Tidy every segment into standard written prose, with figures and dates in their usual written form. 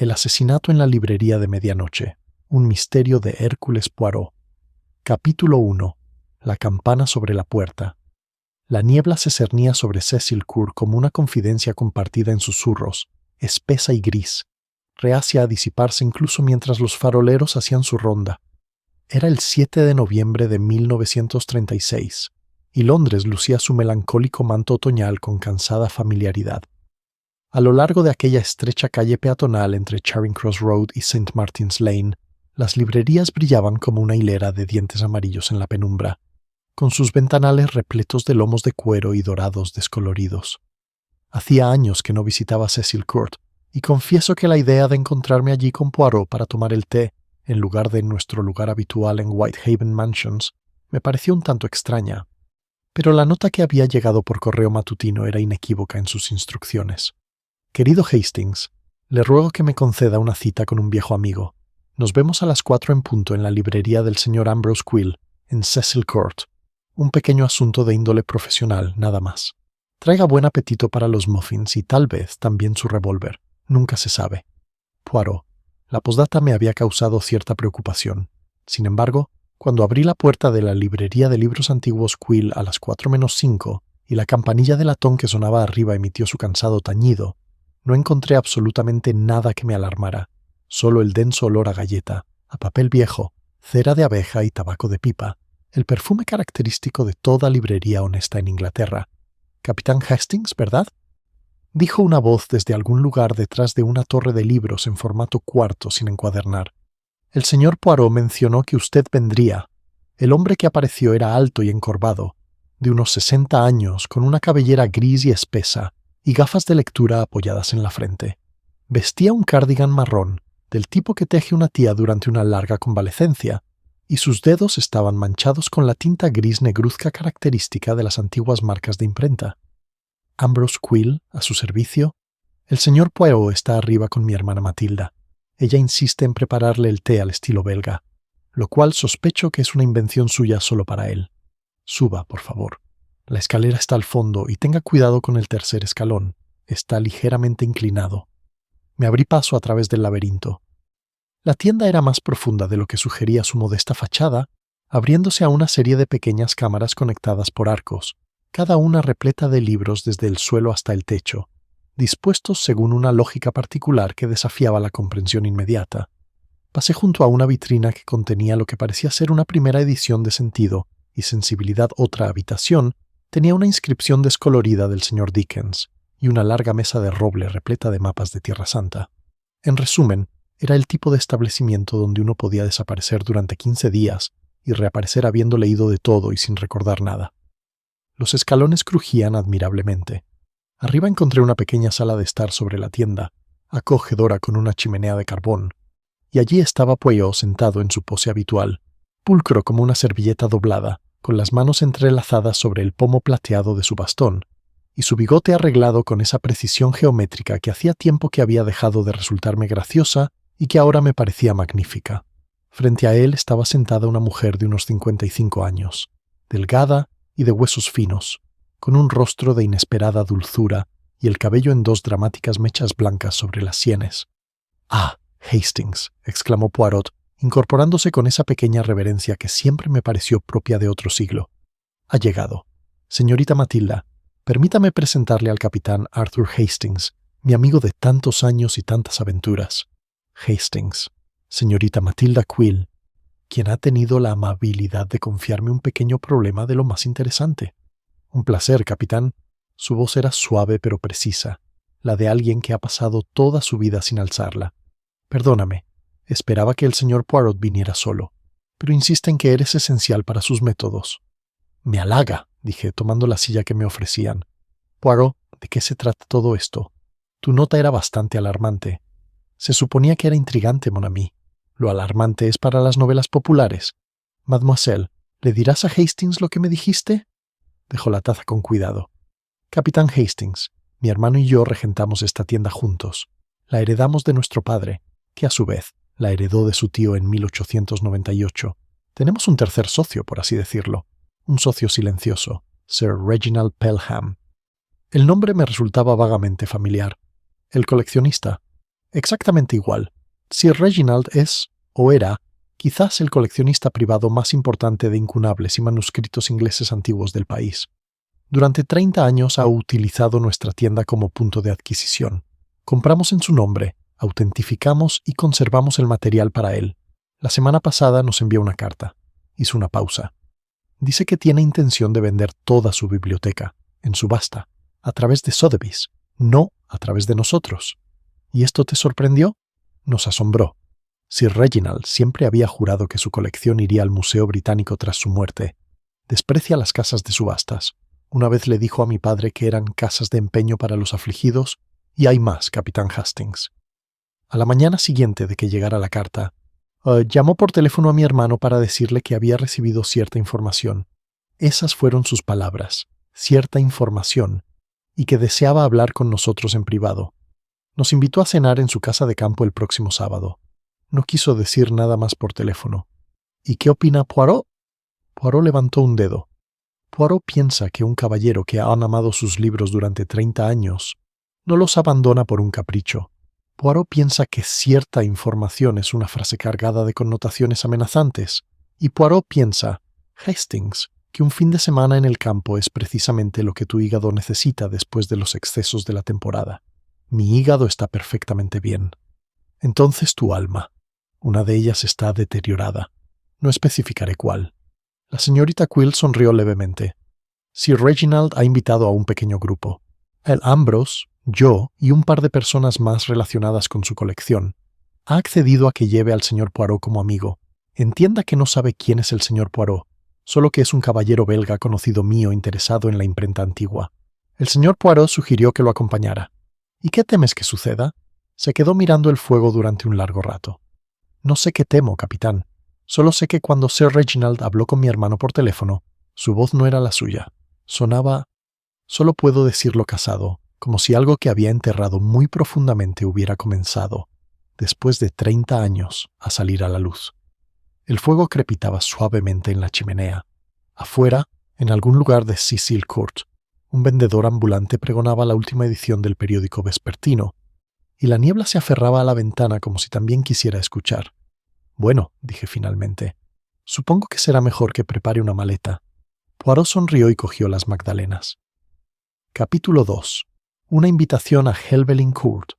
El asesinato en la librería de medianoche. Un misterio de Hércules Poirot. Capítulo 1. La campana sobre la puerta. La niebla se cernía sobre Cecil Court como una confidencia compartida en susurros, espesa y gris, reacia a disiparse incluso mientras los faroleros hacían su ronda. Era el 7 de noviembre de 1936, y Londres lucía su melancólico manto otoñal con cansada familiaridad. A lo largo de aquella estrecha calle peatonal entre Charing Cross Road y St. Martin's Lane, las librerías brillaban como una hilera de dientes amarillos en la penumbra, con sus ventanales repletos de lomos de cuero y dorados descoloridos. Hacía años que no visitaba Cecil Court, y confieso que la idea de encontrarme allí con Poirot para tomar el té, en lugar de nuestro lugar habitual en Whitehaven Mansions, me pareció un tanto extraña. Pero la nota que había llegado por correo matutino era inequívoca en sus instrucciones. Querido Hastings, le ruego que me conceda una cita con un viejo amigo. Nos vemos a las 4 en punto en la librería del señor Ambrose Quill, en Cecil Court. Un pequeño asunto de índole profesional, nada más. Traiga buen apetito para los muffins y tal vez también su revólver. Nunca se sabe. Poirot. La posdata me había causado cierta preocupación. Sin embargo, cuando abrí la puerta de la librería de libros antiguos Quill a las 4:05 y la campanilla de latón que sonaba arriba emitió su cansado tañido, no encontré absolutamente nada que me alarmara, solo el denso olor a galleta, a papel viejo, cera de abeja y tabaco de pipa, el perfume característico de toda librería honesta en Inglaterra. «Capitán Hastings, ¿verdad?», dijo una voz desde algún lugar detrás de una torre de libros en formato cuarto sin encuadernar. «El señor Poirot mencionó que usted vendría». El hombre que apareció era alto y encorvado, de unos 60 años, con una cabellera gris y espesa, y gafas de lectura apoyadas en la frente. Vestía un cardigan marrón, del tipo que teje una tía durante una larga convalecencia, y sus dedos estaban manchados con la tinta gris negruzca característica de las antiguas marcas de imprenta. «Ambrose Quill, a su servicio. El señor Poirot está arriba con mi hermana Matilda. Ella insiste en prepararle el té al estilo belga, lo cual sospecho que es una invención suya solo para él. Suba, por favor. La escalera está al fondo y tenga cuidado con el tercer escalón. Está ligeramente inclinado». Me abrí paso a través del laberinto. La tienda era más profunda de lo que sugería su modesta fachada, abriéndose a una serie de pequeñas cámaras conectadas por arcos, cada una repleta de libros desde el suelo hasta el techo, dispuestos según una lógica particular que desafiaba la comprensión inmediata. Pasé junto a una vitrina que contenía lo que parecía ser una primera edición de Sentido y Sensibilidad Otra Habitación. Tenía una inscripción descolorida del señor Dickens y una larga mesa de roble repleta de mapas de Tierra Santa. En resumen, era el tipo de establecimiento donde uno podía desaparecer durante 15 días y reaparecer habiendo leído de todo y sin recordar nada. Los escalones crujían admirablemente. Arriba encontré una pequeña sala de estar sobre la tienda, acogedora con una chimenea de carbón, y allí estaba Poirot sentado en su pose habitual, pulcro como una servilleta doblada, con las manos entrelazadas sobre el pomo plateado de su bastón, y su bigote arreglado con esa precisión geométrica que hacía tiempo que había dejado de resultarme graciosa y que ahora me parecía magnífica. Frente a él estaba sentada una mujer de unos 55 años, delgada y de huesos finos, con un rostro de inesperada dulzura y el cabello en 2 dramáticas mechas blancas sobre las sienes. «Ah, Hastings», exclamó Poirot, incorporándose con esa pequeña reverencia que siempre me pareció propia de otro siglo. «Ha llegado. Señorita Matilda, permítame presentarle al capitán Arthur Hastings, mi amigo de tantos años y tantas aventuras. Hastings, señorita Matilda Quill, quien ha tenido la amabilidad de confiarme un pequeño problema de lo más interesante». «Un placer, capitán». Su voz era suave pero precisa, la de alguien que ha pasado toda su vida sin alzarla. «Perdóname, esperaba que el señor Poirot viniera solo, pero insiste en que eres esencial para sus métodos». «Me halaga», dije, tomando la silla que me ofrecían. «Poirot, ¿de qué se trata todo esto? Tu nota era bastante alarmante. Se suponía que era intrigante, mon ami. Lo alarmante es para las novelas populares. Mademoiselle, ¿le dirás a Hastings lo que me dijiste?» Dejó la taza con cuidado. «Capitán Hastings, mi hermano y yo regentamos esta tienda juntos. La heredamos de nuestro padre, que a su vez la heredó de su tío en 1898. Tenemos un tercer socio, por así decirlo. Un socio silencioso, Sir Reginald Pelham. El nombre me resultaba vagamente familiar. El coleccionista. Exactamente igual. Sir Reginald es, o era, quizás el coleccionista privado más importante de incunables y manuscritos ingleses antiguos del país. Durante 30 años ha utilizado nuestra tienda como punto de adquisición. Compramos en su nombre, autentificamos y conservamos el material para él. La semana pasada nos envió una carta. Hizo una pausa. Dice que tiene intención de vender toda su biblioteca, en subasta, a través de Sotheby's, no a través de nosotros. ¿Y esto te sorprendió? Nos asombró. Sir Reginald siempre había jurado que su colección iría al Museo Británico tras su muerte. Desprecia las casas de subastas. Una vez le dijo a mi padre que eran casas de empeño para los afligidos, y hay más, capitán Hastings. A la mañana siguiente de que llegara la carta, llamó por teléfono a mi hermano para decirle que había recibido cierta información. Esas fueron sus palabras, cierta información, y que deseaba hablar con nosotros en privado. Nos invitó a cenar en su casa de campo el próximo sábado. No quiso decir nada más por teléfono. ¿Y qué opina Poirot? Poirot levantó un dedo. Poirot piensa que un caballero que ha amado sus libros durante 30 años no los abandona por un capricho. Poirot piensa que cierta información es una frase cargada de connotaciones amenazantes. Y Poirot piensa, Hastings, que un fin de semana en el campo es precisamente lo que tu hígado necesita después de los excesos de la temporada. Mi hígado está perfectamente bien. Entonces tu alma. Una de ellas está deteriorada. No especificaré cuál. La señorita Quill sonrió levemente. Sir Reginald ha invitado a un pequeño grupo. El Ambrose, yo y un par de personas más relacionadas con su colección. Ha accedido a que lleve al señor Poirot como amigo. Entienda que no sabe quién es el señor Poirot, solo que es un caballero belga conocido mío interesado en la imprenta antigua. El señor Poirot sugirió que lo acompañara. ¿Y qué temes que suceda? Se quedó mirando el fuego durante un largo rato. No sé qué temo, capitán. Solo sé que cuando Sir Reginald habló con mi hermano por teléfono, su voz no era la suya. Sonaba, solo puedo decirlo casado, como si algo que había enterrado muy profundamente hubiera comenzado, después de 30 años, a salir a la luz. El fuego crepitaba suavemente en la chimenea. Afuera, en algún lugar de Cecil Court, un vendedor ambulante pregonaba la última edición del periódico vespertino, y la niebla se aferraba a la ventana como si también quisiera escuchar. Bueno, dije finalmente, supongo que será mejor que prepare una maleta. Poirot sonrió y cogió las magdalenas. Capítulo 2. Una invitación a Helvellyn Court.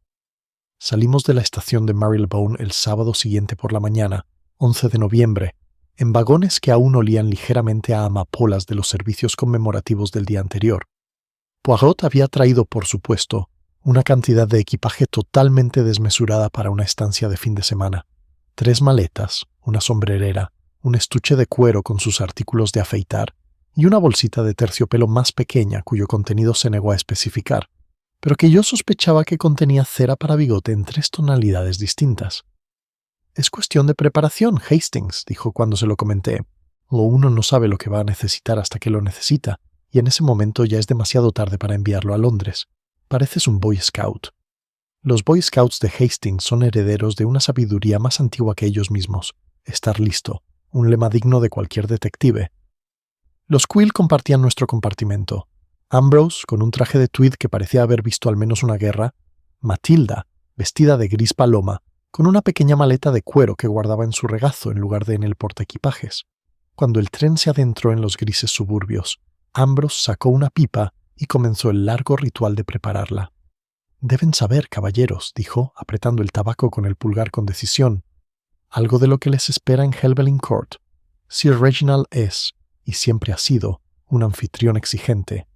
Salimos de la estación de Marylebone el sábado siguiente por la mañana, 11 de noviembre, en vagones que aún olían ligeramente a amapolas de los servicios conmemorativos del día anterior. Poirot había traído, por supuesto, una cantidad de equipaje totalmente desmesurada para una estancia de fin de semana. 3 maletas, una sombrerera, un estuche de cuero con sus artículos de afeitar y una bolsita de terciopelo más pequeña cuyo contenido se negó a especificar, pero que yo sospechaba que contenía cera para bigote en 3 tonalidades distintas. «Es cuestión de preparación, Hastings», dijo cuando se lo comenté. Uno no sabe lo que va a necesitar hasta que lo necesita, y en ese momento ya es demasiado tarde para enviarlo a Londres. Pareces un Boy Scout. Los Boy Scouts de Hastings son herederos de una sabiduría más antigua que ellos mismos. Estar listo, un lema digno de cualquier detective. Los Quill compartían nuestro compartimento. Ambrose, con un traje de tweed que parecía haber visto al menos una guerra. Matilda, vestida de gris paloma, con una pequeña maleta de cuero que guardaba en su regazo en lugar de en el portaequipajes. Cuando el tren se adentró en los grises suburbios, Ambrose sacó una pipa y comenzó el largo ritual de prepararla. «Deben saber, caballeros», dijo, apretando el tabaco con el pulgar con decisión, «algo de lo que les espera en Helvellyn Court. Sir Reginald es, y siempre ha sido, un anfitrión exigente.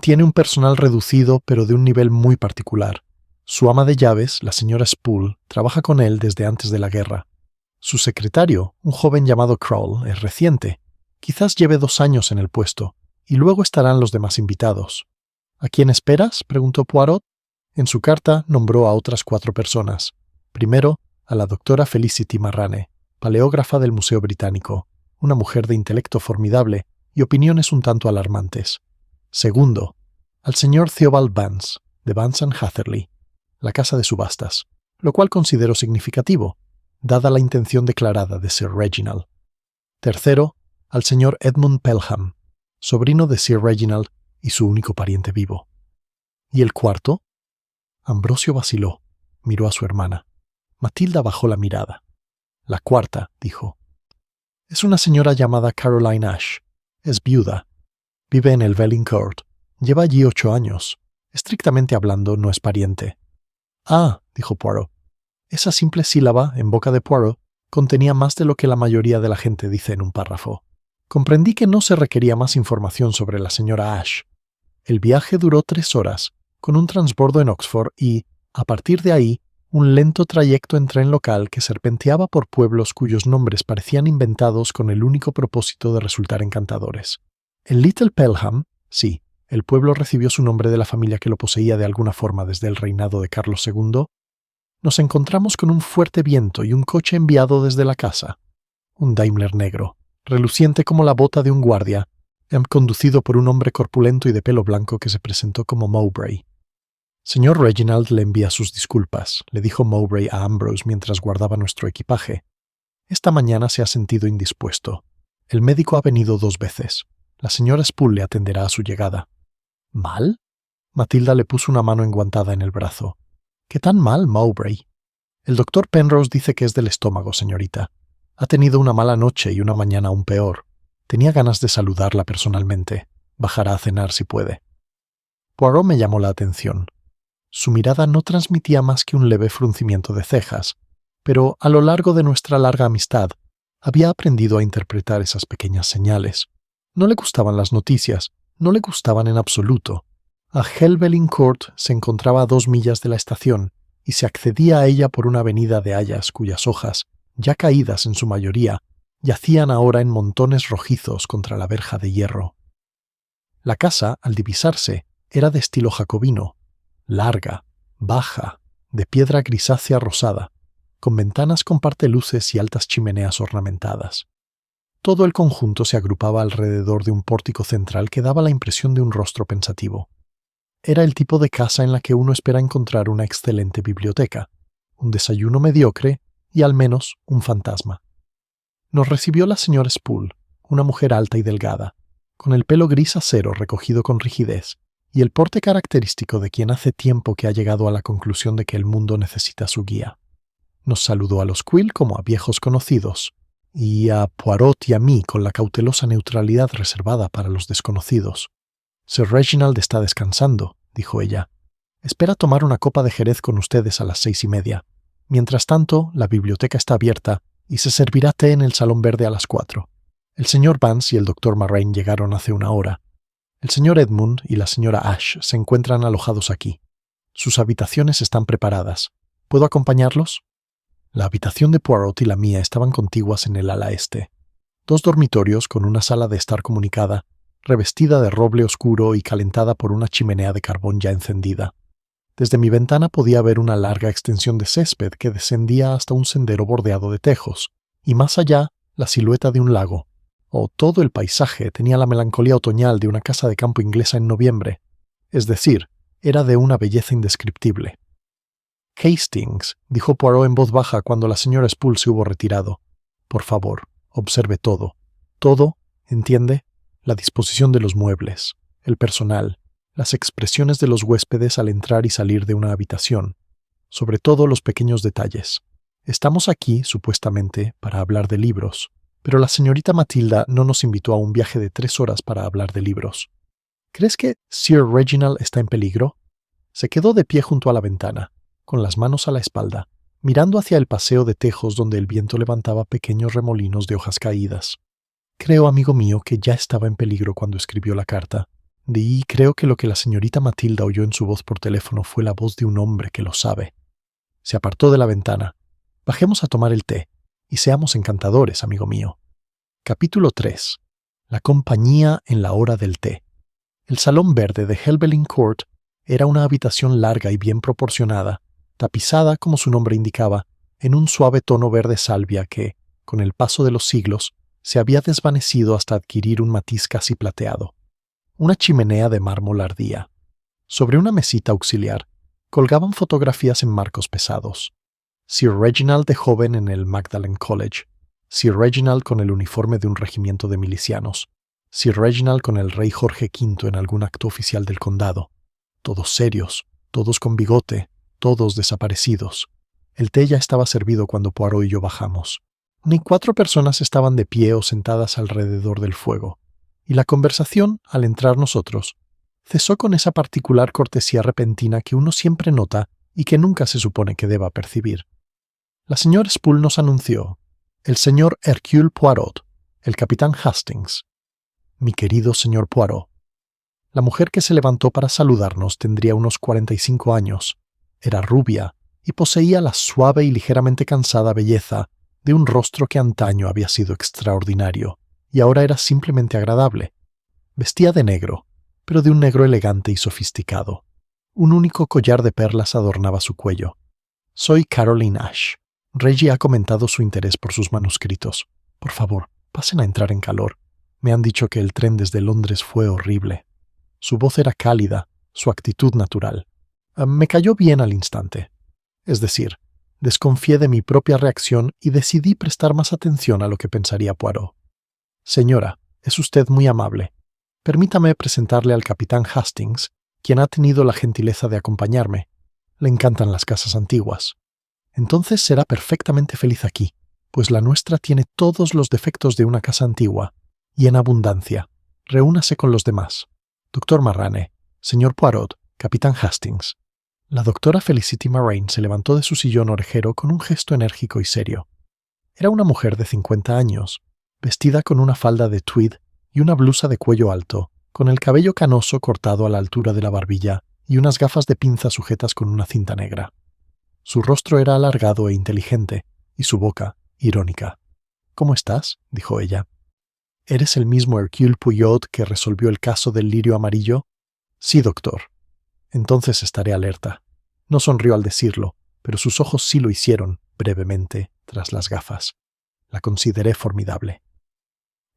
Tiene un personal reducido, pero de un nivel muy particular. Su ama de llaves, la señora Spool, trabaja con él desde antes de la guerra. Su secretario, un joven llamado Crowl, es reciente. Quizás lleve 2 años en el puesto, y luego estarán los demás invitados». «¿A quién esperas?», preguntó Poirot. En su carta nombró a otras 4 personas. Primero, a la doctora Felicity Marrane, paleógrafa del Museo Británico, una mujer de intelecto formidable y opiniones un tanto alarmantes. Segundo, al señor Theobald Vance, de Vance & Hatherley, la casa de subastas, lo cual considero significativo, dada la intención declarada de Sir Reginald. Tercero, al señor Edmund Pelham, sobrino de Sir Reginald y su único pariente vivo. ¿Y el cuarto? Ambrosio vaciló. Miró a su hermana. Matilda bajó la mirada. La cuarta, dijo. Es una señora llamada Caroline Ash. Es viuda. Vive en el Welling Court. Lleva allí 8 años. Estrictamente hablando, no es pariente. Ah, dijo Poirot. Esa simple sílaba, en boca de Poirot, contenía más de lo que la mayoría de la gente dice en un párrafo. Comprendí que no se requería más información sobre la señora Ash. El viaje duró 3 horas, con un transbordo en Oxford y, a partir de ahí, un lento trayecto en tren local que serpenteaba por pueblos cuyos nombres parecían inventados con el único propósito de resultar encantadores. En Little Pelham, sí, el pueblo recibió su nombre de la familia que lo poseía de alguna forma desde el reinado de Carlos II, nos encontramos con un fuerte viento y un coche enviado desde la casa. Un Daimler negro, reluciente como la bota de un guardia, conducido por un hombre corpulento y de pelo blanco que se presentó como Mowbray. Señor Reginald le envía sus disculpas, le dijo Mowbray a Ambrose mientras guardaba nuestro equipaje. Esta mañana se ha sentido indispuesto. El médico ha venido 2 veces. La señora Spool le atenderá a su llegada. ¿Mal? Matilda le puso una mano enguantada en el brazo. ¿Qué tan mal, Mowbray? El doctor Penrose dice que es del estómago, señorita. Ha tenido una mala noche y una mañana aún peor. Tenía ganas de saludarla personalmente. Bajará a cenar si puede. Poirot me llamó la atención. Su mirada no transmitía más que un leve fruncimiento de cejas, pero a lo largo de nuestra larga amistad había aprendido a interpretar esas pequeñas señales. No le gustaban las noticias, no le gustaban en absoluto. A Helvellyn Court se encontraba a 2 millas de la estación y se accedía a ella por una avenida de hayas cuyas hojas, ya caídas en su mayoría, yacían ahora en montones rojizos contra la verja de hierro. La casa, al divisarse, era de estilo jacobino, larga, baja, de piedra grisácea rosada, con ventanas con parteluces y altas chimeneas ornamentadas. Todo el conjunto se agrupaba alrededor de un pórtico central que daba la impresión de un rostro pensativo. Era el tipo de casa en la que uno espera encontrar una excelente biblioteca, un desayuno mediocre y al menos un fantasma. Nos recibió la señora Spool, una mujer alta y delgada, con el pelo gris acero recogido con rigidez, y el porte característico de quien hace tiempo que ha llegado a la conclusión de que el mundo necesita su guía. Nos saludó a los Quill como a viejos conocidos, y a Poirot y a mí con la cautelosa neutralidad reservada para los desconocidos. Sir Reginald está descansando, dijo ella. Espera tomar una copa de jerez con ustedes a las 6:30. Mientras tanto, la biblioteca está abierta y se servirá té en el salón verde a las 4. El señor Vance y el doctor Marraine llegaron hace una hora. El señor Edmund y la señora Ash se encuentran alojados aquí. Sus habitaciones están preparadas. ¿Puedo acompañarlos? La habitación de Poirot y la mía estaban contiguas en el ala este. 2 dormitorios con una sala de estar comunicada, revestida de roble oscuro y calentada por una chimenea de carbón ya encendida. Desde mi ventana podía ver una larga extensión de césped que descendía hasta un sendero bordeado de tejos, y más allá la silueta de un lago. Todo el paisaje tenía la melancolía otoñal de una casa de campo inglesa en noviembre. Es decir, era de una belleza indescriptible. Hastings, dijo Poirot en voz baja cuando la señora Spool se hubo retirado. Por favor, observe todo. Todo, ¿entiende? La disposición de los muebles, el personal, las expresiones de los huéspedes al entrar y salir de una habitación. Sobre todo los pequeños detalles. Estamos aquí, supuestamente, para hablar de libros, pero la señorita Matilda no nos invitó a un viaje de 3 horas para hablar de libros. ¿Crees que Sir Reginald está en peligro? Se quedó de pie junto a la ventana, con las manos a la espalda, mirando hacia el paseo de tejos donde el viento levantaba pequeños remolinos de hojas caídas. Creo, amigo mío, que ya estaba en peligro cuando escribió la carta. Y creo que lo que la señorita Matilda oyó en su voz por teléfono fue la voz de un hombre que lo sabe. Se apartó de la ventana. Bajemos a tomar el té, y seamos encantadores, amigo mío. Capítulo 3. La compañía en la hora del té. El salón verde de Helvellyn Court era una habitación larga y bien proporcionada, tapizada, como su nombre indicaba, en un suave tono verde salvia que, con el paso de los siglos, se había desvanecido hasta adquirir un matiz casi plateado. Una chimenea de mármol ardía. Sobre una mesita auxiliar colgaban fotografías en marcos pesados. Sir Reginald de joven en el Magdalen College, Sir Reginald con el uniforme de un regimiento de milicianos, Sir Reginald con el rey Jorge V en algún acto oficial del condado. Todos serios, todos con bigote, todos desaparecidos. El té ya estaba servido cuando Poirot y yo bajamos. Ni 4 personas estaban de pie o sentadas alrededor del fuego, y la conversación, al entrar nosotros, cesó con esa particular cortesía repentina que uno siempre nota y que nunca se supone que deba percibir. La señora Spool nos anunció: el señor Hercule Poirot, el capitán Hastings. Mi querido señor Poirot. La mujer que se levantó para saludarnos tendría unos 45 años. Era rubia y poseía la suave y ligeramente cansada belleza de un rostro que antaño había sido extraordinario y ahora era simplemente agradable. Vestía de negro, pero de un negro elegante y sofisticado. Un único collar de perlas adornaba su cuello. Soy Caroline Ash. Reggie ha comentado su interés por sus manuscritos. Por favor, pasen a entrar en calor. Me han dicho que el tren desde Londres fue horrible. Su voz era cálida, su actitud natural. Me cayó bien al instante. Es decir, desconfié de mi propia reacción y decidí prestar más atención a lo que pensaría Poirot. Señora, es usted muy amable. Permítame presentarle al capitán Hastings, quien ha tenido la gentileza de acompañarme. Le encantan las casas antiguas. Entonces será perfectamente feliz aquí, pues la nuestra tiene todos los defectos de una casa antigua, y en abundancia. Reúnase con los demás. Doctor Marrane, señor Poirot, capitán Hastings. La doctora Felicity Marrane se levantó de su sillón orejero con un gesto enérgico y serio. Era una mujer de 50 años, vestida con una falda de tweed y una blusa de cuello alto, con el cabello canoso cortado a la altura de la barbilla y unas gafas de pinza sujetas con una cinta negra. Su rostro era alargado e inteligente, y su boca, irónica. «¿Cómo estás?», dijo ella. «¿Eres el mismo Hercule Poirot que resolvió el caso del lirio amarillo?» «Sí, doctor». «Entonces estaré alerta». No sonrió al decirlo, pero sus ojos sí lo hicieron, brevemente, tras las gafas. La consideré formidable.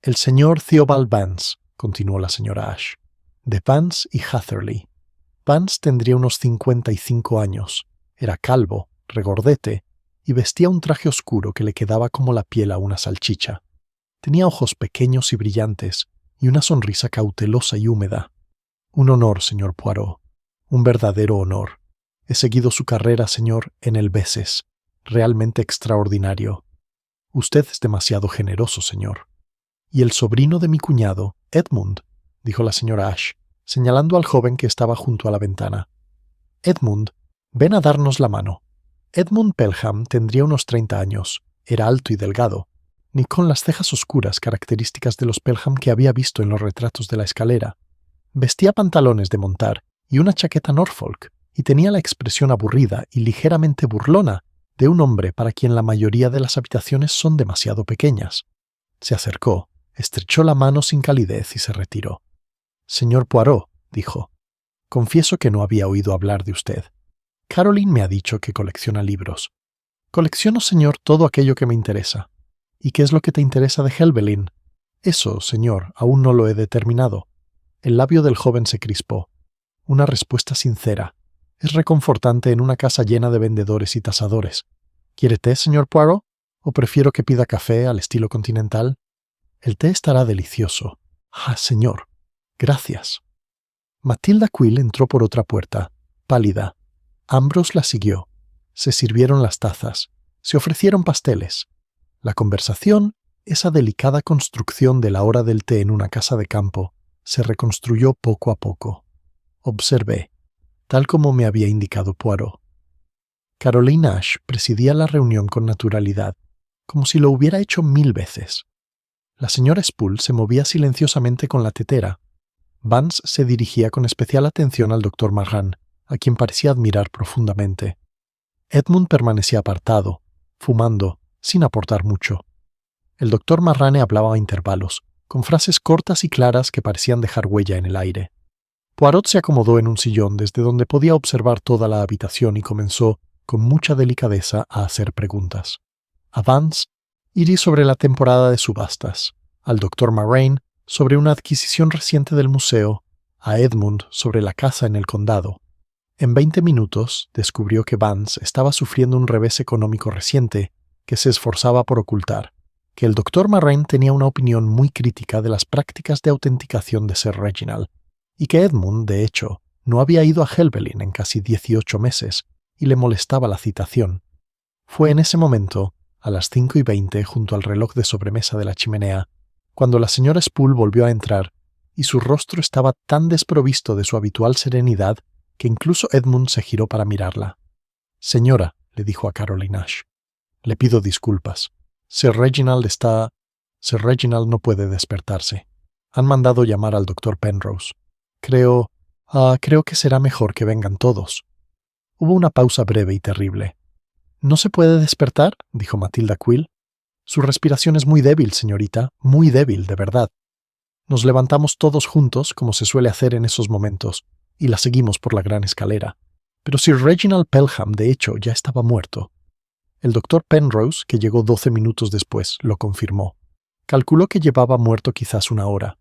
«El señor Theobald Vance», continuó la señora Ash, «de Vance y Hatherley. Vance tendría unos 55 años. Era calvo, regordete, y vestía un traje oscuro que le quedaba como la piel a una salchicha. Tenía ojos pequeños y brillantes, y una sonrisa cautelosa y húmeda. Un honor, señor Poirot. Un verdadero honor. He seguido su carrera, señor, en el Besses. Realmente extraordinario. Usted es demasiado generoso, señor. Y el sobrino de mi cuñado, Edmund, dijo la señora Ash, señalando al joven que estaba junto a la ventana. Edmund, ven a darnos la mano. Edmund Pelham tendría unos 30 años. Era alto y delgado, ni con las cejas oscuras características de los Pelham que había visto en los retratos de la escalera. Vestía pantalones de montar y una chaqueta Norfolk, y tenía la expresión aburrida y ligeramente burlona de un hombre para quien la mayoría de las habitaciones son demasiado pequeñas. Se acercó, estrechó la mano sin calidez y se retiró. «Señor Poirot», dijo, «confieso que no había oído hablar de usted. Caroline me ha dicho que colecciona libros. Colecciono, señor, todo aquello que me interesa. ¿Y qué es lo que te interesa de Helvellyn?» «Eso, señor, aún no lo he determinado». El labio del joven se crispó. Una respuesta sincera. Es reconfortante en una casa llena de vendedores y tasadores. ¿Quiere té, señor Poirot? ¿O prefiero que pida café al estilo continental? El té estará delicioso. Ah, señor. Gracias. Matilda Quill entró por otra puerta, pálida. Ambrose la siguió. Se sirvieron las tazas. Se ofrecieron pasteles. La conversación, esa delicada construcción de la hora del té en una casa de campo, se reconstruyó poco a poco. Observé, tal como me había indicado Poirot. Caroline Ash presidía la reunión con naturalidad, como si lo hubiera hecho 1000 veces. La señora Spool se movía silenciosamente con la tetera. Vance se dirigía con especial atención al doctor Marrane, a quien parecía admirar profundamente. Edmund permanecía apartado, fumando, sin aportar mucho. El doctor Marrane hablaba a intervalos, con frases cortas y claras que parecían dejar huella en el aire. Poirot se acomodó en un sillón desde donde podía observar toda la habitación y comenzó, con mucha delicadeza, a hacer preguntas. A Vance, irí sobre la temporada de subastas, al doctor Marrane sobre una adquisición reciente del museo, a Edmund sobre la casa en el condado. En 20 minutos descubrió que Vance estaba sufriendo un revés económico reciente que se esforzaba por ocultar, que el doctor Marrane tenía una opinión muy crítica de las prácticas de autenticación de Sir Reginald, y que Edmund, de hecho, no había ido a Helvellyn en casi 18 meses, y le molestaba la citación. Fue en ese momento, a las 5:20, junto al reloj de sobremesa de la chimenea, cuando la señora Spool volvió a entrar, y su rostro estaba tan desprovisto de su habitual serenidad que incluso Edmund se giró para mirarla. «Señora», le dijo a Caroline Ash, «le pido disculpas. Sir Reginald no puede despertarse. Han mandado llamar al doctor Penrose. Creo que será mejor que vengan todos». Hubo una pausa breve y terrible. «¿No se puede despertar?», dijo Matilda Quill. «Su respiración es muy débil, señorita, muy débil, de verdad». Nos levantamos todos juntos, como se suele hacer en esos momentos, y la seguimos por la gran escalera. Pero Sir Reginald Pelham, de hecho, ya estaba muerto. El doctor Penrose, que llegó 12 minutos después, lo confirmó. Calculó que llevaba muerto quizás una hora.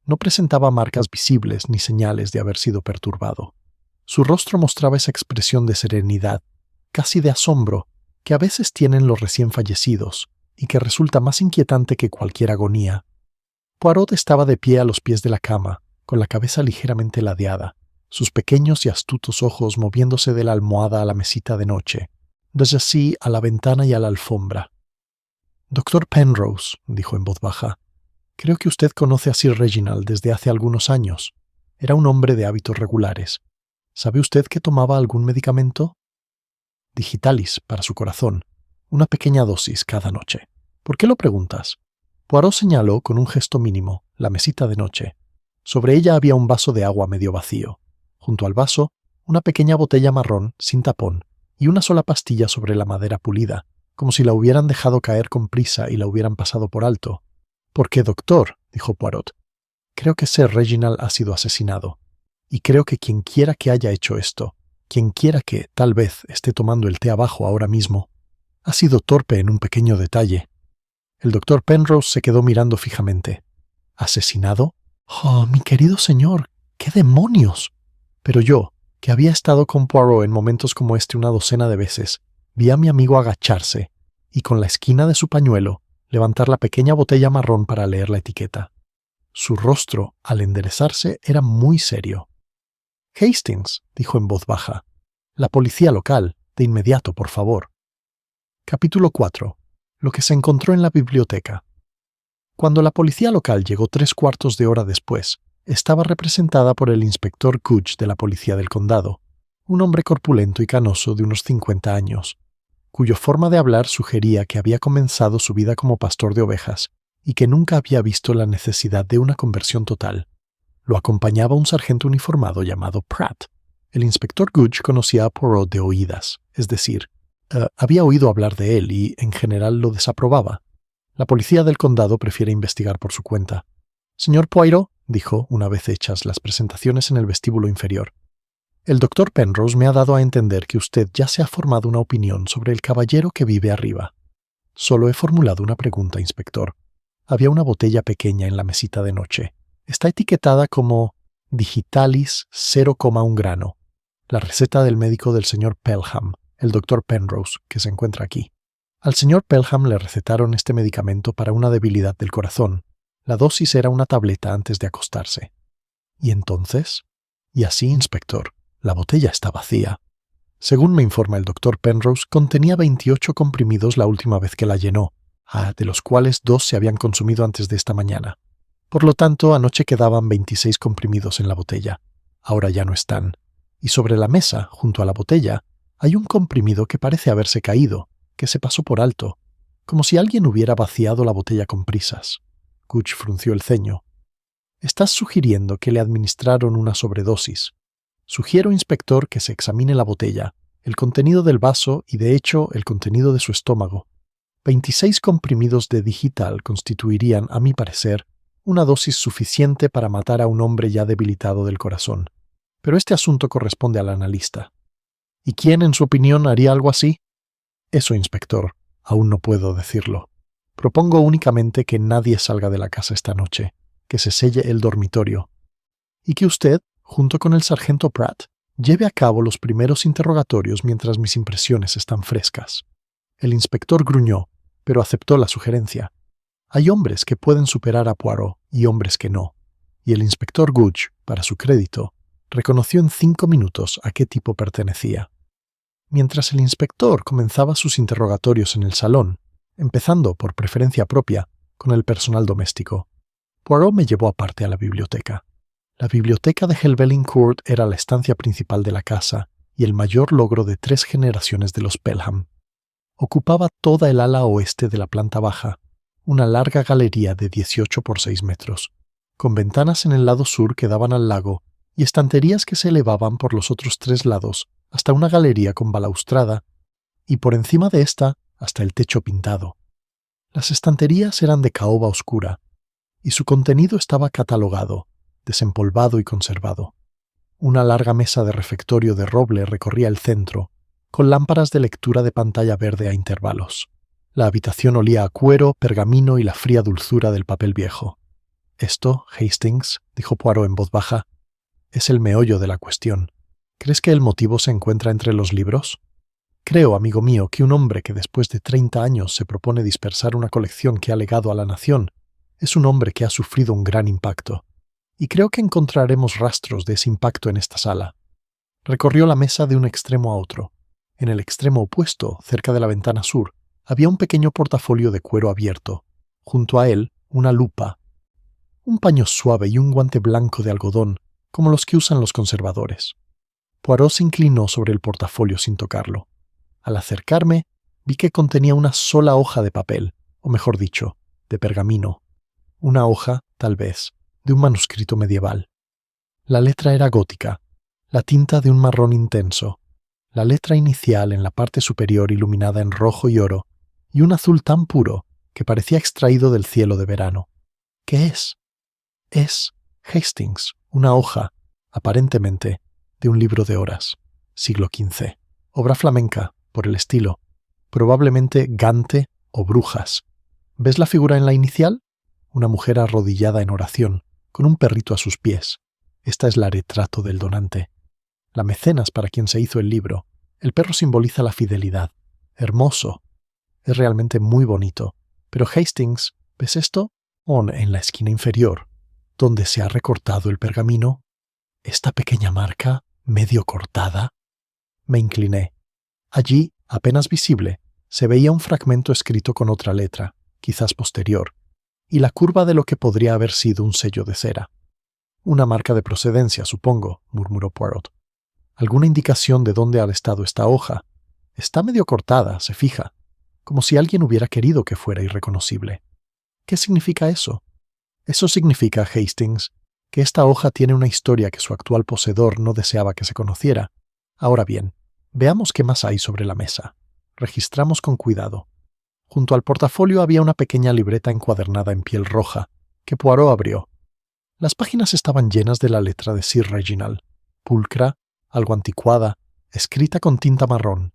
No presentaba marcas visibles ni señales de haber sido perturbado. Su rostro mostraba esa expresión de serenidad, casi de asombro, que a veces tienen los recién fallecidos, y que resulta más inquietante que cualquier agonía. Poirot estaba de pie a los pies de la cama, con la cabeza ligeramente ladeada, sus pequeños y astutos ojos moviéndose de la almohada a la mesita de noche, desde así a la ventana y a la alfombra. «Doctor Penrose», dijo en voz baja, «creo que usted conoce a Sir Reginald desde hace algunos años. Era un hombre de hábitos regulares. ¿Sabe usted que tomaba algún medicamento?» «Digitalis, para su corazón. Una pequeña dosis cada noche». «¿Por qué lo preguntas?» Poirot señaló con un gesto mínimo la mesita de noche. Sobre ella había un vaso de agua medio vacío. Junto al vaso, una pequeña botella marrón sin tapón y una sola pastilla sobre la madera pulida, como si la hubieran dejado caer con prisa y la hubieran pasado por alto. «¿Por qué, doctor?», dijo Poirot. «Creo que Sir Reginald ha sido asesinado. Y creo que quien quiera que haya hecho esto, quien quiera que, tal vez, esté tomando el té abajo ahora mismo, ha sido torpe en un pequeño detalle». El doctor Penrose se quedó mirando fijamente. «¿Asesinado? ¡Oh, mi querido señor! ¡Qué demonios!». Pero yo, que había estado con Poirot en momentos como este una docena de veces, vi a mi amigo agacharse y con la esquina de su pañuelo levantar la pequeña botella marrón para leer la etiqueta. Su rostro, al enderezarse, era muy serio. «Hastings», dijo en voz baja, «la policía local, de inmediato, por favor». Capítulo 4. Lo que se encontró en la biblioteca. Cuando la policía local llegó 3/4 de hora después, estaba representada por el inspector Gooch de la policía del condado, un hombre corpulento y canoso de unos 50 años, cuya forma de hablar sugería que había comenzado su vida como pastor de ovejas y que nunca había visto la necesidad de una conversión total. Lo acompañaba un sargento uniformado llamado Pratt. El inspector Gooch conocía a Poirot de oídas, es decir, había oído hablar de él y, en general, lo desaprobaba. La policía del condado prefiere investigar por su cuenta. «Señor Poirot», dijo, una vez hechas las presentaciones en el vestíbulo inferior, «el doctor Penrose me ha dado a entender que usted ya se ha formado una opinión sobre el caballero que vive arriba». «Solo he formulado una pregunta, inspector. Había una botella pequeña en la mesita de noche. Está etiquetada como Digitalis 0,1 grano. La receta del médico del señor Pelham, el doctor Penrose, que se encuentra aquí. Al señor Pelham le recetaron este medicamento para una debilidad del corazón. La dosis era una tableta antes de acostarse». «¿Y entonces?» «Y así, inspector, la botella está vacía. Según me informa el doctor Penrose, contenía 28 comprimidos la última vez que la llenó, de los cuales 2 se habían consumido antes de esta mañana. Por lo tanto, anoche quedaban 26 comprimidos en la botella. Ahora ya no están. Y sobre la mesa, junto a la botella, hay un comprimido que parece haberse caído, que se pasó por alto, como si alguien hubiera vaciado la botella con prisas». Gooch frunció el ceño. «Estás sugiriendo que le administraron una sobredosis. Sugiero, inspector, que se examine la botella, el contenido del vaso y, de hecho, el contenido de su estómago. 26 comprimidos de digital constituirían, a mi parecer, una dosis suficiente para matar a un hombre ya debilitado del corazón. Pero este asunto corresponde al analista». «¿Y quién, en su opinión, haría algo así?» «Eso, inspector, aún no puedo decirlo. Propongo únicamente que nadie salga de la casa esta noche, que se selle el dormitorio, y que usted, junto con el sargento Pratt, lleve a cabo los primeros interrogatorios mientras mis impresiones están frescas». El inspector gruñó, pero aceptó la sugerencia. Hay hombres que pueden superar a Poirot y hombres que no, y el inspector Gooch, para su crédito, reconoció en 5 minutos a qué tipo pertenecía. Mientras el inspector comenzaba sus interrogatorios en el salón, empezando, por preferencia propia, con el personal doméstico, Poirot me llevó aparte a la biblioteca. La biblioteca de Helvellyn Court era la estancia principal de la casa y el mayor logro de 3 generaciones de los Pelham. Ocupaba toda el ala oeste de la planta baja, una larga galería de 18 por 6 metros, con ventanas en el lado sur que daban al lago y estanterías que se elevaban por los otros 3 lados hasta una galería con balaustrada y por encima de esta hasta el techo pintado. Las estanterías eran de caoba oscura y su contenido estaba catalogado, desempolvado y conservado. Una larga mesa de refectorio de roble recorría el centro, con lámparas de lectura de pantalla verde a intervalos. La habitación olía a cuero, pergamino y la fría dulzura del papel viejo. «Esto, Hastings», dijo Poirot en voz baja, «es el meollo de la cuestión. ¿Crees que el motivo se encuentra entre los libros? Creo, amigo mío, que un hombre que después de 30 años se propone dispersar una colección que ha legado a la nación es un hombre que ha sufrido un gran impacto. Y creo que encontraremos rastros de ese impacto en esta sala». Recorrió la mesa de un extremo a otro. En el extremo opuesto, cerca de la ventana sur, había un pequeño portafolio de cuero abierto. Junto a él, una lupa, un paño suave y un guante blanco de algodón, como los que usan los conservadores. Poirot se inclinó sobre el portafolio sin tocarlo. Al acercarme, vi que contenía una sola hoja de papel, o mejor dicho, de pergamino. Una hoja, tal vez, de un manuscrito medieval. La letra era gótica, la tinta de un marrón intenso, la letra inicial en la parte superior iluminada en rojo y oro, y un azul tan puro que parecía extraído del cielo de verano. ¿Qué es? Es, Hastings, una hoja, aparentemente, de un libro de horas, siglo XV, obra flamenca, por el estilo, probablemente Gante o Brujas. ¿Ves la figura en la inicial? Una mujer arrodillada en oración, con un perrito a sus pies. Esta es la retrato del donante. La mecenas para quien se hizo el libro. El perro simboliza la fidelidad. Hermoso. Es realmente muy bonito. Pero Hastings, ¿ves esto? En la esquina inferior, donde se ha recortado el pergamino. Esta pequeña marca, medio cortada. Me incliné. Allí, apenas visible, se veía un fragmento escrito con otra letra, quizás posterior, y la curva de lo que podría haber sido un sello de cera. «Una marca de procedencia, supongo», murmuró Poirot. «Alguna indicación de dónde ha estado esta hoja. Está medio cortada, se fija, como si alguien hubiera querido que fuera irreconocible. ¿Qué significa eso? Eso significa, Hastings, que esta hoja tiene una historia que su actual poseedor no deseaba que se conociera. Ahora bien, veamos qué más hay sobre la mesa. Registramos con cuidado». Junto al portafolio había una pequeña libreta encuadernada en piel roja, que Poirot abrió. Las páginas estaban llenas de la letra de Sir Reginald, pulcra, algo anticuada, escrita con tinta marrón.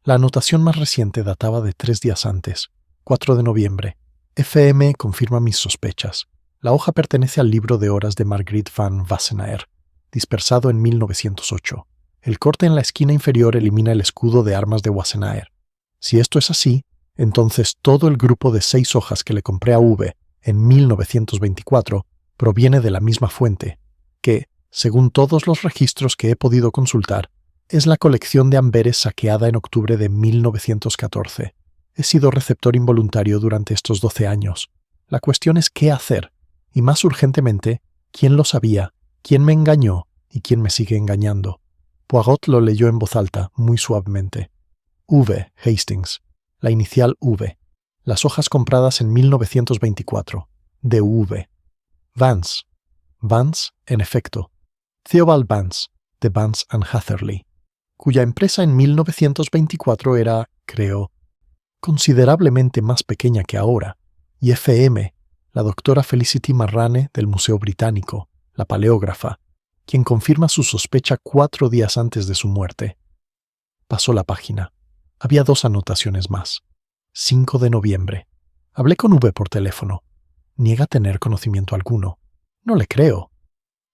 La anotación más reciente databa de 3 días antes, 4 de noviembre. FM confirma mis sospechas. La hoja pertenece al libro de horas de Marguerite van Wassenaer, dispersado en 1908. El corte en la esquina inferior elimina el escudo de armas de Wassenaer. Si esto es así, entonces todo el grupo de 6 hojas que le compré a V en 1924 proviene de la misma fuente, que, según todos los registros que he podido consultar, es la colección de Amberes saqueada en octubre de 1914. He sido receptor involuntario durante estos 12 años. La cuestión es qué hacer, y más urgentemente, quién lo sabía, quién me engañó y quién me sigue engañando. Poirot lo leyó en voz alta, muy suavemente. V. Hastings. La inicial V. Las hojas compradas en 1924. De V. Vance. Vance, en efecto. Theobald Vance, de Vance and Hatherley, cuya empresa en 1924 era, creo, considerablemente más pequeña que ahora, y FM, la doctora Felicity Marrane del Museo Británico, la paleógrafa, quien confirma su sospecha 4 días antes de su muerte. Pasó la página. Había 2 anotaciones más. 5 de noviembre. Hablé con V por teléfono. Niega tener conocimiento alguno. No le creo.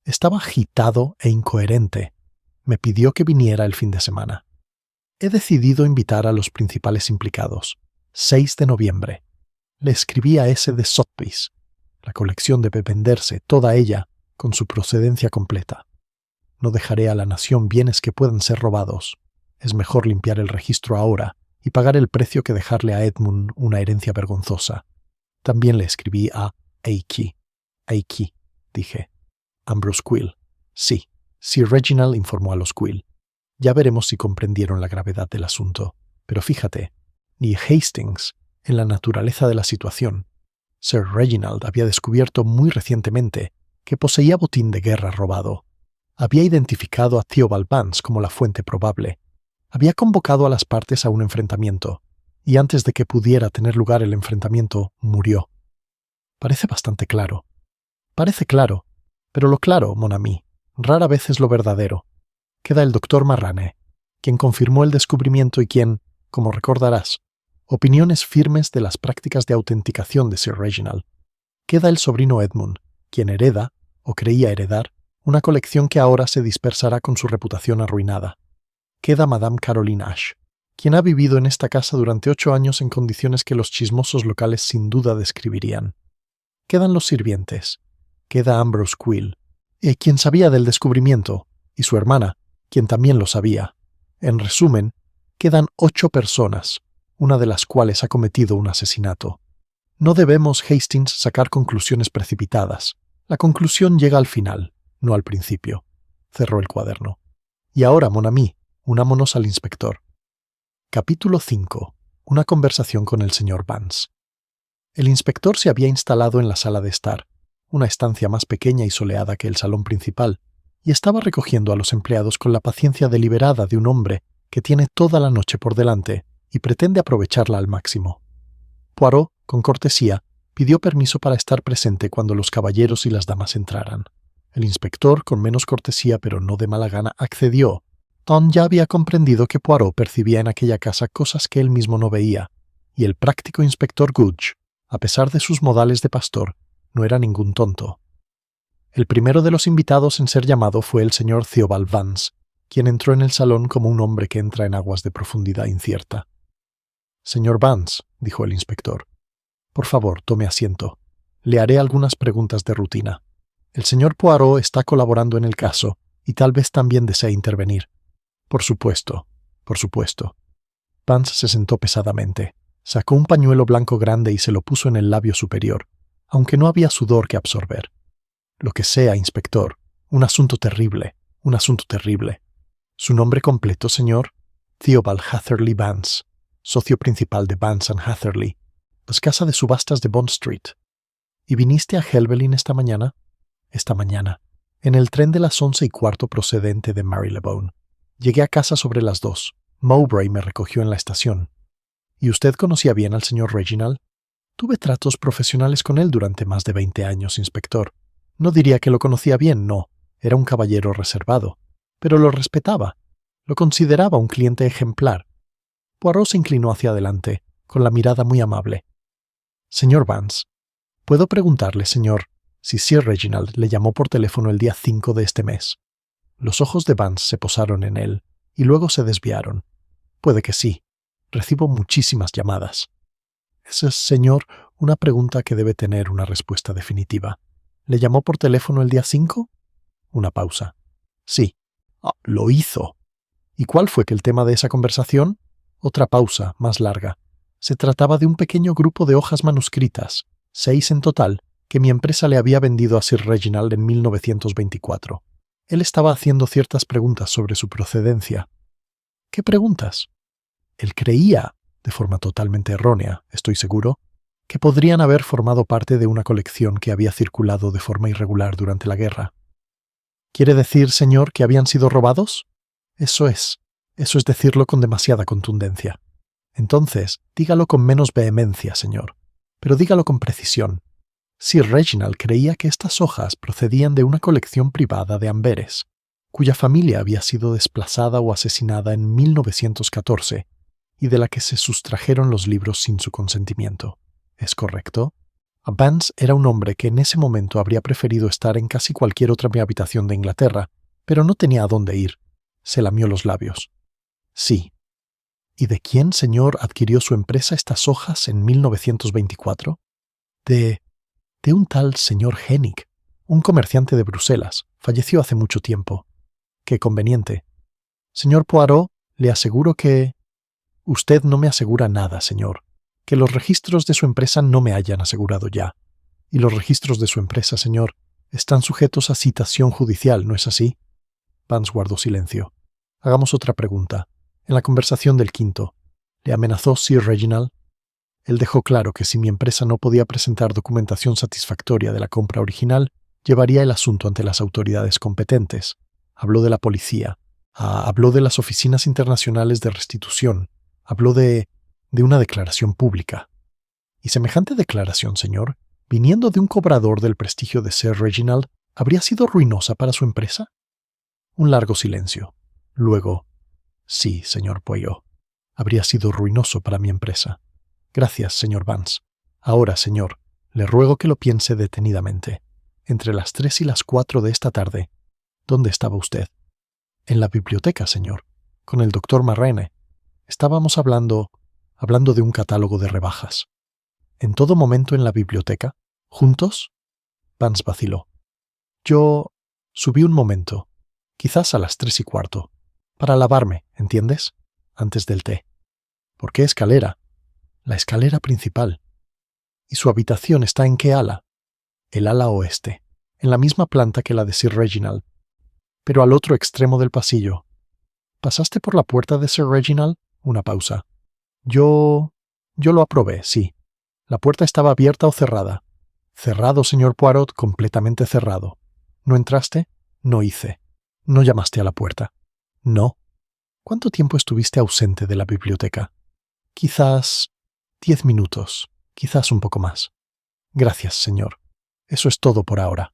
Estaba agitado e incoherente. Me pidió que viniera el fin de semana. He decidido invitar a los principales implicados. 6 de noviembre. Le escribí a S. de Sotheby's. La colección debe venderse, toda ella, con su procedencia completa. No dejaré a la nación bienes que puedan ser robados. Es mejor limpiar el registro ahora y pagar el precio que dejarle a Edmund una herencia vergonzosa. También le escribí a Eiki. Eiki, dije. Ambrose Quill. Sí, Sir Reginald informó a los Quill. Ya veremos si comprendieron la gravedad del asunto. Pero fíjate, ni Hastings, en la naturaleza de la situación. Sir Reginald había descubierto muy recientemente que poseía botín de guerra robado. Había identificado a Theobald Vance como la fuente probable. Había convocado a las partes a un enfrentamiento, y antes de que pudiera tener lugar el enfrentamiento, murió. Parece bastante claro. Parece claro, pero lo claro, mon ami, rara vez es lo verdadero. Queda el doctor Marrane, quien confirmó el descubrimiento y quien, como recordarás, opiniones firmes de las prácticas de autenticación de Sir Reginald. Queda el sobrino Edmund, quien hereda, o creía heredar, una colección que ahora se dispersará con su reputación arruinada. Queda Madame Caroline Ash, quien ha vivido en esta casa durante 8 años en condiciones que los chismosos locales sin duda describirían. Quedan los sirvientes. Queda Ambrose Quill, quien sabía del descubrimiento, y su hermana, quien también lo sabía. En resumen, quedan 8 personas, una de las cuales ha cometido un asesinato. No debemos, Hastings, sacar conclusiones precipitadas. La conclusión llega al final, no al principio. Cerró el cuaderno. Y ahora, mon ami, unámonos al inspector. Capítulo 5. Una conversación con el señor Vance. El inspector se había instalado en la sala de estar, una estancia más pequeña y soleada que el salón principal, y estaba recogiendo a los empleados con la paciencia deliberada de un hombre que tiene toda la noche por delante y pretende aprovecharla al máximo. Poirot, con cortesía, pidió permiso para estar presente cuando los caballeros y las damas entraran. El inspector, con menos cortesía pero no de mala gana, accedió. Tom ya había comprendido que Poirot percibía en aquella casa cosas que él mismo no veía, y el práctico inspector Gudge, a pesar de sus modales de pastor, no era ningún tonto. El primero de los invitados en ser llamado fue el señor Theobald Vance, quien entró en el salón como un hombre que entra en aguas de profundidad incierta. «Señor Vance», dijo el inspector, «por favor, tome asiento. Le haré algunas preguntas de rutina. El señor Poirot está colaborando en el caso y tal vez también desee intervenir». «Por supuesto, por supuesto». Vance se sentó pesadamente, sacó un pañuelo blanco grande y se lo puso en el labio superior, aunque no había sudor que absorber. «Lo que sea, inspector. Un asunto terrible, un asunto terrible. ¿Su nombre completo, señor?» «Theobald Hatherley Vance, socio principal de Vance & Hatherley, las casas de subastas de Bond Street». «¿Y viniste a Helvellyn esta mañana?» «Esta mañana, en el tren de las 11:15 procedente de Marylebone. Llegué a casa sobre las 2. Mowbray me recogió en la estación». «¿Y usted conocía bien al señor Reginald?» «Tuve tratos profesionales con él durante más de 20 años, inspector. No diría que lo conocía bien, no. Era un caballero reservado. Pero lo respetaba. Lo consideraba un cliente ejemplar». Poirot se inclinó hacia adelante, con la mirada muy amable. «Señor Vance, ¿puedo preguntarle, señor, si Sir Reginald le llamó por teléfono el día 5 de este mes?» Los ojos de Vance se posaron en él, y luego se desviaron. «Puede que sí. Recibo muchísimas llamadas». «Esa es, señor, una pregunta que debe tener una respuesta definitiva. ¿Le llamó por teléfono el día 5? Una pausa. «Sí». «Lo hizo». «¿Y cuál fue el tema de esa conversación?» Otra pausa, más larga. Se trataba de un pequeño grupo de hojas manuscritas, 6 en total, que mi empresa le había vendido a Sir Reginald en 1924. Él estaba haciendo ciertas preguntas sobre su procedencia. «¿Qué preguntas?» Él creía, de forma totalmente errónea, estoy seguro, que podrían haber formado parte de una colección que había circulado de forma irregular durante la guerra. «¿Quiere decir, señor, que habían sido robados?» Eso es decirlo con demasiada contundencia. Entonces, dígalo con menos vehemencia, señor, pero dígalo con precisión. Sir Reginald creía que estas hojas procedían de una colección privada de Amberes, cuya familia había sido desplazada o asesinada en 1914 y de la que se sustrajeron los libros sin su consentimiento. ¿Es correcto? Vance era un hombre que en ese momento habría preferido estar en casi cualquier otra habitación de Inglaterra, pero no tenía a dónde ir. Se lamió los labios. «Sí». «¿Y de quién, señor, adquirió su empresa estas hojas en 1924? De un tal señor Hennig, un comerciante de Bruselas. Falleció hace mucho tiempo». «Qué conveniente». «Señor Poirot, Le aseguro que... Usted no me asegura nada, señor. Que los registros de su empresa no me hayan asegurado ya. Y los registros de su empresa, señor, están sujetos a citación judicial, ¿no es así? Vance guardó silencio. Hagamos otra pregunta. En la conversación del quinto, ¿le amenazó Sir Reginald? Él dejó claro que si mi empresa no podía presentar documentación satisfactoria de la compra original, llevaría el asunto ante las autoridades competentes. Habló de la policía. Habló de las oficinas internacionales de restitución. Habló de una declaración pública. Y semejante declaración, señor, viniendo de un cobrador del prestigio de Sir Reginald, ¿habría sido ruinosa para su empresa? Un largo silencio. Luego, sí, señor Poirot, habría sido ruinoso para mi empresa. Gracias, señor Vance. Ahora, señor, le ruego que lo piense detenidamente. Entre las 3 y las 4 de esta tarde, ¿dónde estaba usted? En la biblioteca, señor, con el doctor Marrene. Estábamos hablando de un catálogo de rebajas. ¿En todo momento en la biblioteca? ¿Juntos? Vance vaciló. Yo subí un momento, quizás a las 3:15, para lavarme, ¿entiendes? Antes del té. ¿Por qué escalera? La escalera principal. ¿Y su habitación está en qué ala? El ala oeste, en la misma planta que la de Sir Reginald, pero al otro extremo del pasillo. ¿Pasaste por la puerta de Sir Reginald? Una pausa. Yo lo aprobé, sí. ¿La puerta estaba abierta o cerrada? Cerrado, señor Poirot, completamente cerrado. ¿No entraste? No hice. ¿No llamaste a la puerta? No. ¿Cuánto tiempo estuviste ausente de la biblioteca? Quizás 10 minutos, quizás un poco más. Gracias, señor. Eso es todo por ahora.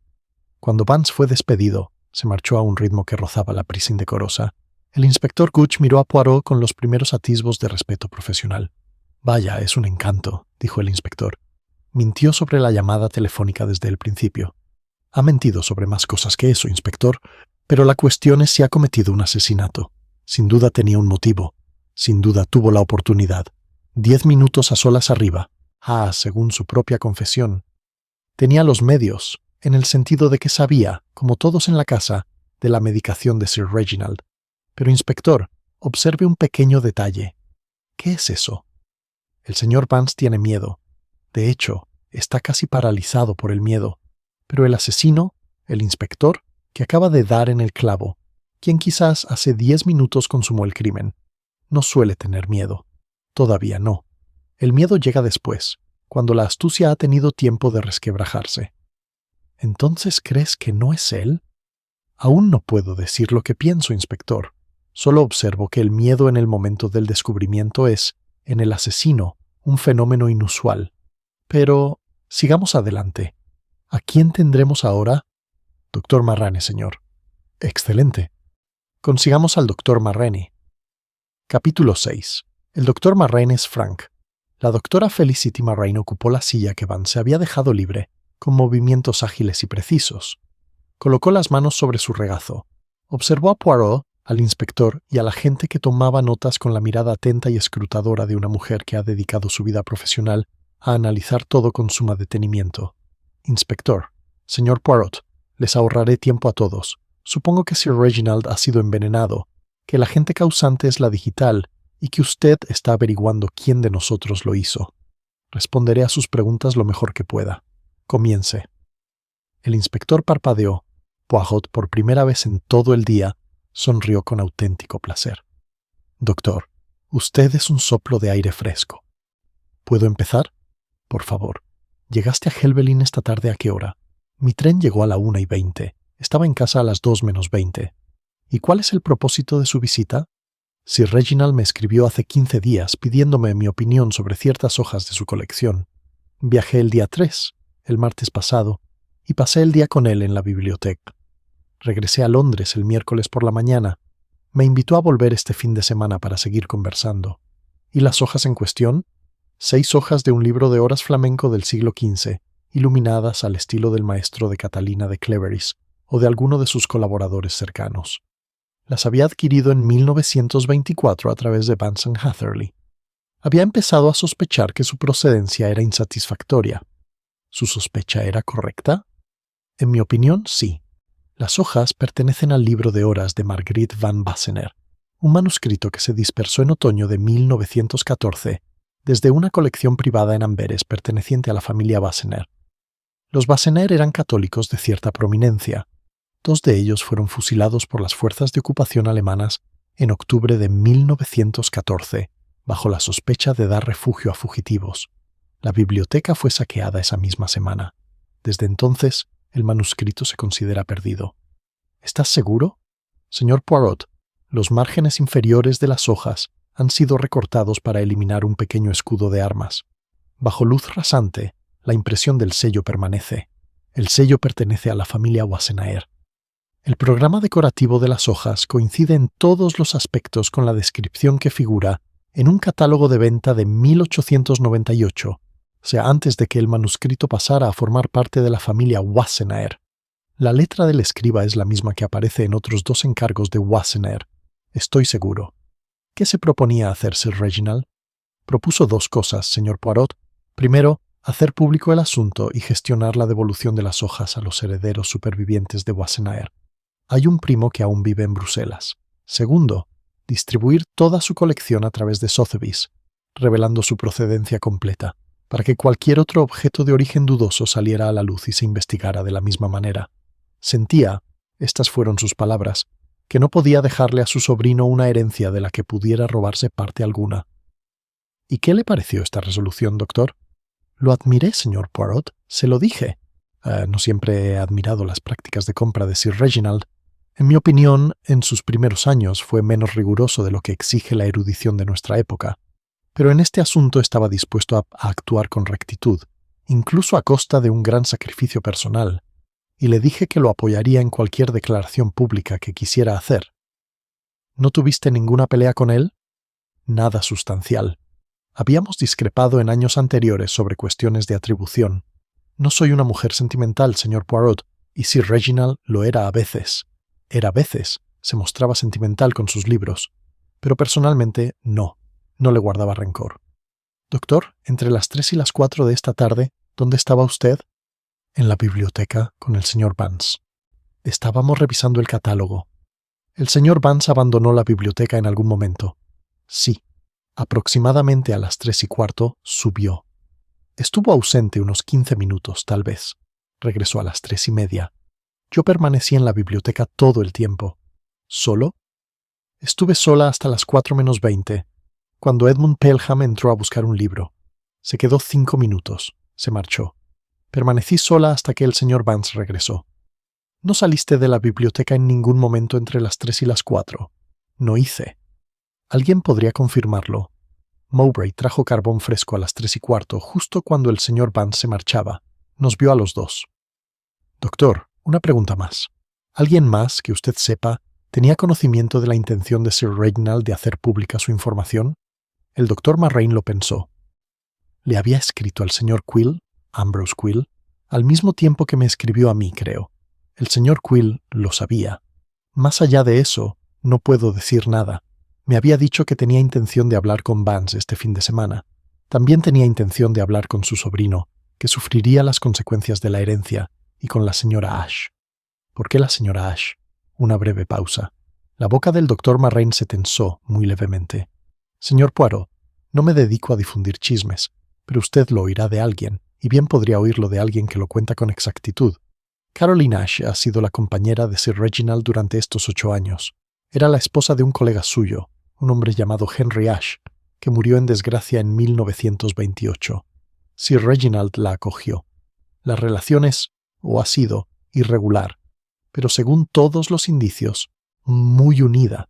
Cuando Vance fue despedido, se marchó a un ritmo que rozaba la prisa indecorosa. El inspector Gooch miró a Poirot con los primeros atisbos de respeto profesional. Vaya, es un encanto, dijo el inspector. Mintió sobre la llamada telefónica desde el principio. Ha mentido sobre más cosas que eso, inspector, pero la cuestión es si ha cometido un asesinato. Sin duda tenía un motivo. Sin duda tuvo la oportunidad. 10 minutos a solas arriba. Según su propia confesión. Tenía los medios, en el sentido de que sabía, como todos en la casa, de la medicación de Sir Reginald. Pero, inspector, observe un pequeño detalle. ¿Qué es eso? El señor Vance tiene miedo. De hecho, está casi paralizado por el miedo. Pero el asesino, el inspector, que acaba de dar en el clavo, quien quizás hace 10 minutos consumó el crimen, no suele tener miedo. Todavía no. El miedo llega después, cuando la astucia ha tenido tiempo de resquebrajarse. ¿Entonces crees que no es él? Aún no puedo decir lo que pienso, inspector. Solo observo que el miedo en el momento del descubrimiento es, en el asesino, un fenómeno inusual. Pero, sigamos adelante. ¿A quién tendremos ahora? Doctor Marrane, señor. Excelente. Consigamos al doctor Marrane. Capítulo 6. El doctor Marrane es Frank. La doctora Felicity Marrane ocupó la silla que Vance había dejado libre, con movimientos ágiles y precisos. Colocó las manos sobre su regazo. Observó a Poirot, al inspector y a la gente que tomaba notas con la mirada atenta y escrutadora de una mujer que ha dedicado su vida profesional a analizar todo con suma detenimiento. Inspector, señor Poirot, les ahorraré tiempo a todos. Supongo que Sir Reginald ha sido envenenado, que el agente causante es la digital y que usted está averiguando quién de nosotros lo hizo. Responderé a sus preguntas lo mejor que pueda. Comience. El inspector parpadeó. Poirot, por primera vez en todo el día, sonrió con auténtico placer. Doctor, usted es un soplo de aire fresco. ¿Puedo empezar? Por favor. ¿Llegaste a Helvellyn esta tarde a qué hora? Mi tren llegó a la 1:20. Estaba en casa a las 2:20. ¿Y cuál es el propósito de su visita? Sir Reginald me escribió hace 15 días pidiéndome mi opinión sobre ciertas hojas de su colección. Viajé el día 3, el martes pasado, y pasé el día con él en la biblioteca. Regresé a Londres el miércoles por la mañana. Me invitó a volver este fin de semana para seguir conversando. ¿Y las hojas en cuestión? 6 hojas de un libro de horas flamenco del siglo XV, iluminadas al estilo del maestro de Catalina de Cleveris o de alguno de sus colaboradores cercanos. Las había adquirido en 1924 a través de Vance & Hatherley. Había empezado a sospechar que su procedencia era insatisfactoria. ¿Su sospecha era correcta? En mi opinión, sí. Las hojas pertenecen al libro de horas de Marguerite van Wassenaer, un manuscrito que se dispersó en otoño de 1914 desde una colección privada en Amberes perteneciente a la familia Wassenaer. Los Wassenaer eran católicos de cierta prominencia. 2 de ellos fueron fusilados por las fuerzas de ocupación alemanas en octubre de 1914, bajo la sospecha de dar refugio a fugitivos. La biblioteca fue saqueada esa misma semana. Desde entonces, el manuscrito se considera perdido. ¿Estás seguro? Señor Poirot, los márgenes inferiores de las hojas han sido recortados para eliminar un pequeño escudo de armas. Bajo luz rasante, la impresión del sello permanece. El sello pertenece a la familia Wassenaer. El programa decorativo de las hojas coincide en todos los aspectos con la descripción que figura en un catálogo de venta de 1898, o sea, antes de que el manuscrito pasara a formar parte de la familia Wassenaer. La letra del escriba es la misma que aparece en otros 2 encargos de Wassenaer. Estoy seguro. ¿Qué se proponía hacer Sir Reginald? Propuso 2 cosas, señor Poirot. Primero, hacer público el asunto y gestionar la devolución de las hojas a los herederos supervivientes de Wassenaer. Hay un primo que aún vive en Bruselas. Segundo, distribuir toda su colección a través de Sotheby's, revelando su procedencia completa, para que cualquier otro objeto de origen dudoso saliera a la luz y se investigara de la misma manera. Sentía, estas fueron sus palabras, que no podía dejarle a su sobrino una herencia de la que pudiera robarse parte alguna. ¿Y qué le pareció esta resolución, doctor? Lo admiré, señor Poirot, se lo dije. No siempre he admirado las prácticas de compra de Sir Reginald. En mi opinión, en sus primeros años fue menos riguroso de lo que exige la erudición de nuestra época. Pero en este asunto estaba dispuesto a actuar con rectitud, incluso a costa de un gran sacrificio personal, y le dije que lo apoyaría en cualquier declaración pública que quisiera hacer. ¿No tuviste ninguna pelea con él? Nada sustancial. Habíamos discrepado en años anteriores sobre cuestiones de atribución. No soy una mujer sentimental, señor Poirot, y Sir Reginald lo era a veces. Se mostraba sentimental con sus libros, pero personalmente no le guardaba rencor. Doctor, entre las 3 y las 4 de esta tarde, ¿dónde estaba usted? En la biblioteca con el señor Vance. Estábamos revisando el catálogo. ¿El señor Vance abandonó la biblioteca en algún momento? Sí. Aproximadamente a las 3:15 subió. Estuvo ausente unos 15 minutos, tal vez. Regresó a las 3:30. Yo permanecí en la biblioteca todo el tiempo. ¿Solo? Estuve sola hasta las 4:20, cuando Edmund Pelham entró a buscar un libro. Se quedó 5 minutos. Se marchó. Permanecí sola hasta que el señor Vance regresó. ¿No saliste de la biblioteca en ningún momento entre las 3 y las 4? No hice. ¿Alguien podría confirmarlo? Mowbray trajo carbón fresco a las 3:15, justo cuando el señor Vance se marchaba. Nos vio a los 2. Doctor, una pregunta más. ¿Alguien más, que usted sepa, tenía conocimiento de la intención de Sir Reginald de hacer pública su información? El doctor Marraine lo pensó. Le había escrito al señor Quill, Ambrose Quill, al mismo tiempo que me escribió a mí, creo. El señor Quill lo sabía. Más allá de eso, no puedo decir nada. Me había dicho que tenía intención de hablar con Vance este fin de semana. También tenía intención de hablar con su sobrino, que sufriría las consecuencias de la herencia, y con la señora Ash. ¿Por qué la señora Ash? Una breve pausa. La boca del doctor Marraine se tensó muy levemente. Señor Poirot, no me dedico a difundir chismes, pero usted lo oirá de alguien, y bien podría oírlo de alguien que lo cuenta con exactitud. Caroline Ash ha sido la compañera de Sir Reginald durante estos 8 años. Era la esposa de un colega suyo, un hombre llamado Henry Ash, que murió en desgracia en 1928. Sir Reginald la acogió. La relación es, o ha sido, irregular, pero según todos los indicios, muy unida.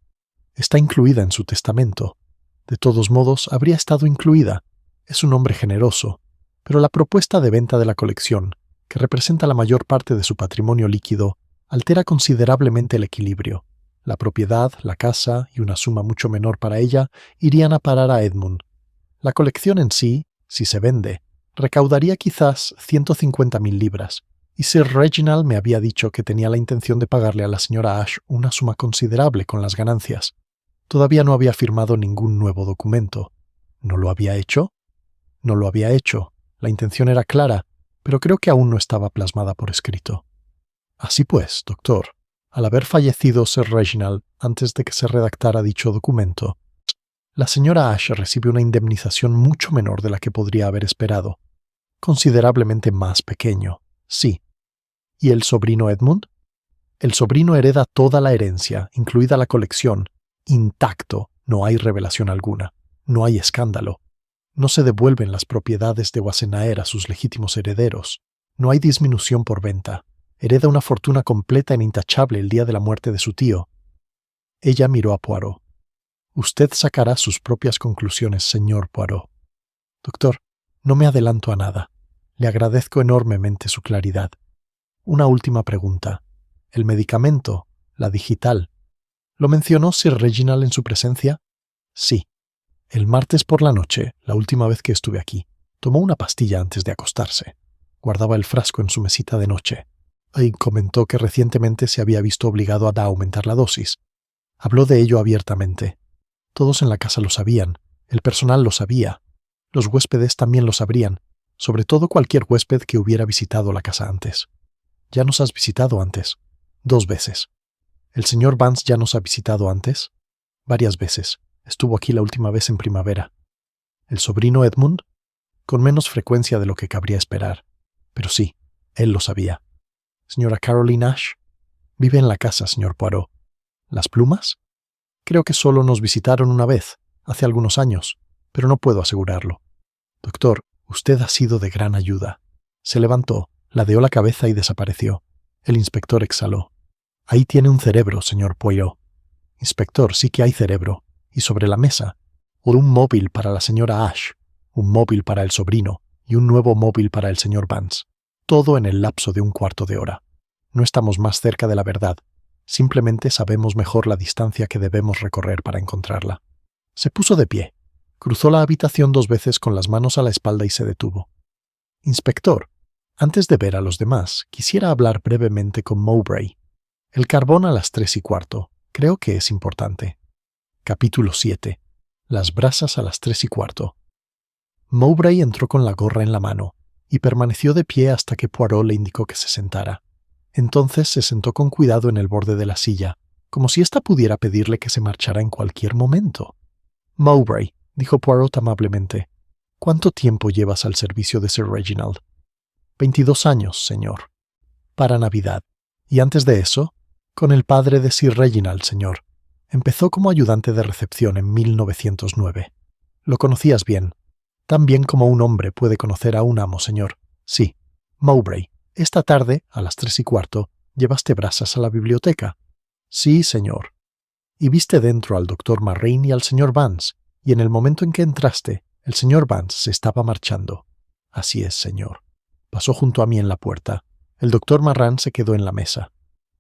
Está incluida en su testamento. De todos modos, habría estado incluida. Es un hombre generoso, pero la propuesta de venta de la colección, que representa la mayor parte de su patrimonio líquido, altera considerablemente el equilibrio. La propiedad, la casa y una suma mucho menor para ella irían a parar a Edmund. La colección en sí, si se vende, recaudaría quizás 150.000 libras, y Sir Reginald me había dicho que tenía la intención de pagarle a la señora Ash una suma considerable con las ganancias. Todavía no había firmado ningún nuevo documento. ¿No lo había hecho? No lo había hecho. La intención era clara, pero creo que aún no estaba plasmada por escrito. Así pues, doctor, Al haber fallecido Sir Reginald antes de que se redactara dicho documento, la señora Ashe recibe una indemnización mucho menor de la que podría haber esperado. Considerablemente más pequeño, sí. ¿Y el sobrino Edmund? El sobrino hereda toda la herencia, incluida la colección, intacto. No hay revelación alguna. No hay escándalo. No se devuelven las propiedades de Wassenaer a sus legítimos herederos. No hay disminución por venta. Hereda una fortuna completa e intachable el día de la muerte de su tío. Ella miró a Poirot. Usted sacará sus propias conclusiones, señor Poirot. Doctor, no me adelanto a nada. Le agradezco enormemente su claridad. Una última pregunta. ¿El medicamento, la digital, lo mencionó Sir Reginald en su presencia? Sí. El martes por la noche, la última vez que estuve aquí, tomó una pastilla antes de acostarse. Guardaba el frasco en su mesita de noche. Y comentó que recientemente se había visto obligado a aumentar la dosis. Habló de ello abiertamente. Todos en la casa lo sabían. El personal lo sabía. Los huéspedes también lo sabrían, sobre todo cualquier huésped que hubiera visitado la casa antes. Ya nos has visitado antes. 2 veces. ¿El señor Vance ya nos ha visitado antes? Varias veces. Estuvo aquí la última vez en primavera. ¿El sobrino Edmund? Con menos frecuencia de lo que cabría esperar. Pero sí, él lo sabía. ¿Señora Caroline Ashe? Vive en la casa, señor Poirot. ¿Las plumas? Creo que solo nos visitaron una vez, hace algunos años, pero no puedo asegurarlo. Doctor, usted ha sido de gran ayuda. Se levantó, ladeó la cabeza y desapareció. El inspector exhaló. Ahí tiene un cerebro, señor Poirot. Inspector, sí que hay cerebro. Y sobre la mesa, un móvil para la señora Ashe, un móvil para el sobrino y un nuevo móvil para el señor Vance. Todo en el lapso de un cuarto de hora. No estamos más cerca de la verdad. Simplemente sabemos mejor la distancia que debemos recorrer para encontrarla. Se puso de pie. Cruzó la habitación 2 veces con las manos a la espalda y se detuvo. Inspector, antes de ver a los demás, quisiera hablar brevemente con Mowbray. El carbón a las 3:15. Creo que es importante. Capítulo 7. Las brasas a las 3:15. Mowbray entró con la gorra en la mano y permaneció de pie hasta que Poirot le indicó que se sentara. Entonces se sentó con cuidado en el borde de la silla, como si ésta pudiera pedirle que se marchara en cualquier momento. Mowbray, dijo Poirot amablemente, ¿cuánto tiempo llevas al servicio de Sir Reginald? 22 años, señor. Para Navidad. Y antes de eso, con el padre de Sir Reginald, señor. Empezó como ayudante de recepción en 1909. Lo conocías bien. Tan bien como un hombre puede conocer a un amo, señor. Sí. Mowbray, esta tarde, a las 3:15, ¿llevaste brasas a la biblioteca? Sí, señor. Y viste dentro al doctor Marraine y al señor Vance, y en el momento en que entraste, el señor Vance se estaba marchando. Así es, señor. Pasó junto a mí en la puerta. El doctor Marraine se quedó en la mesa.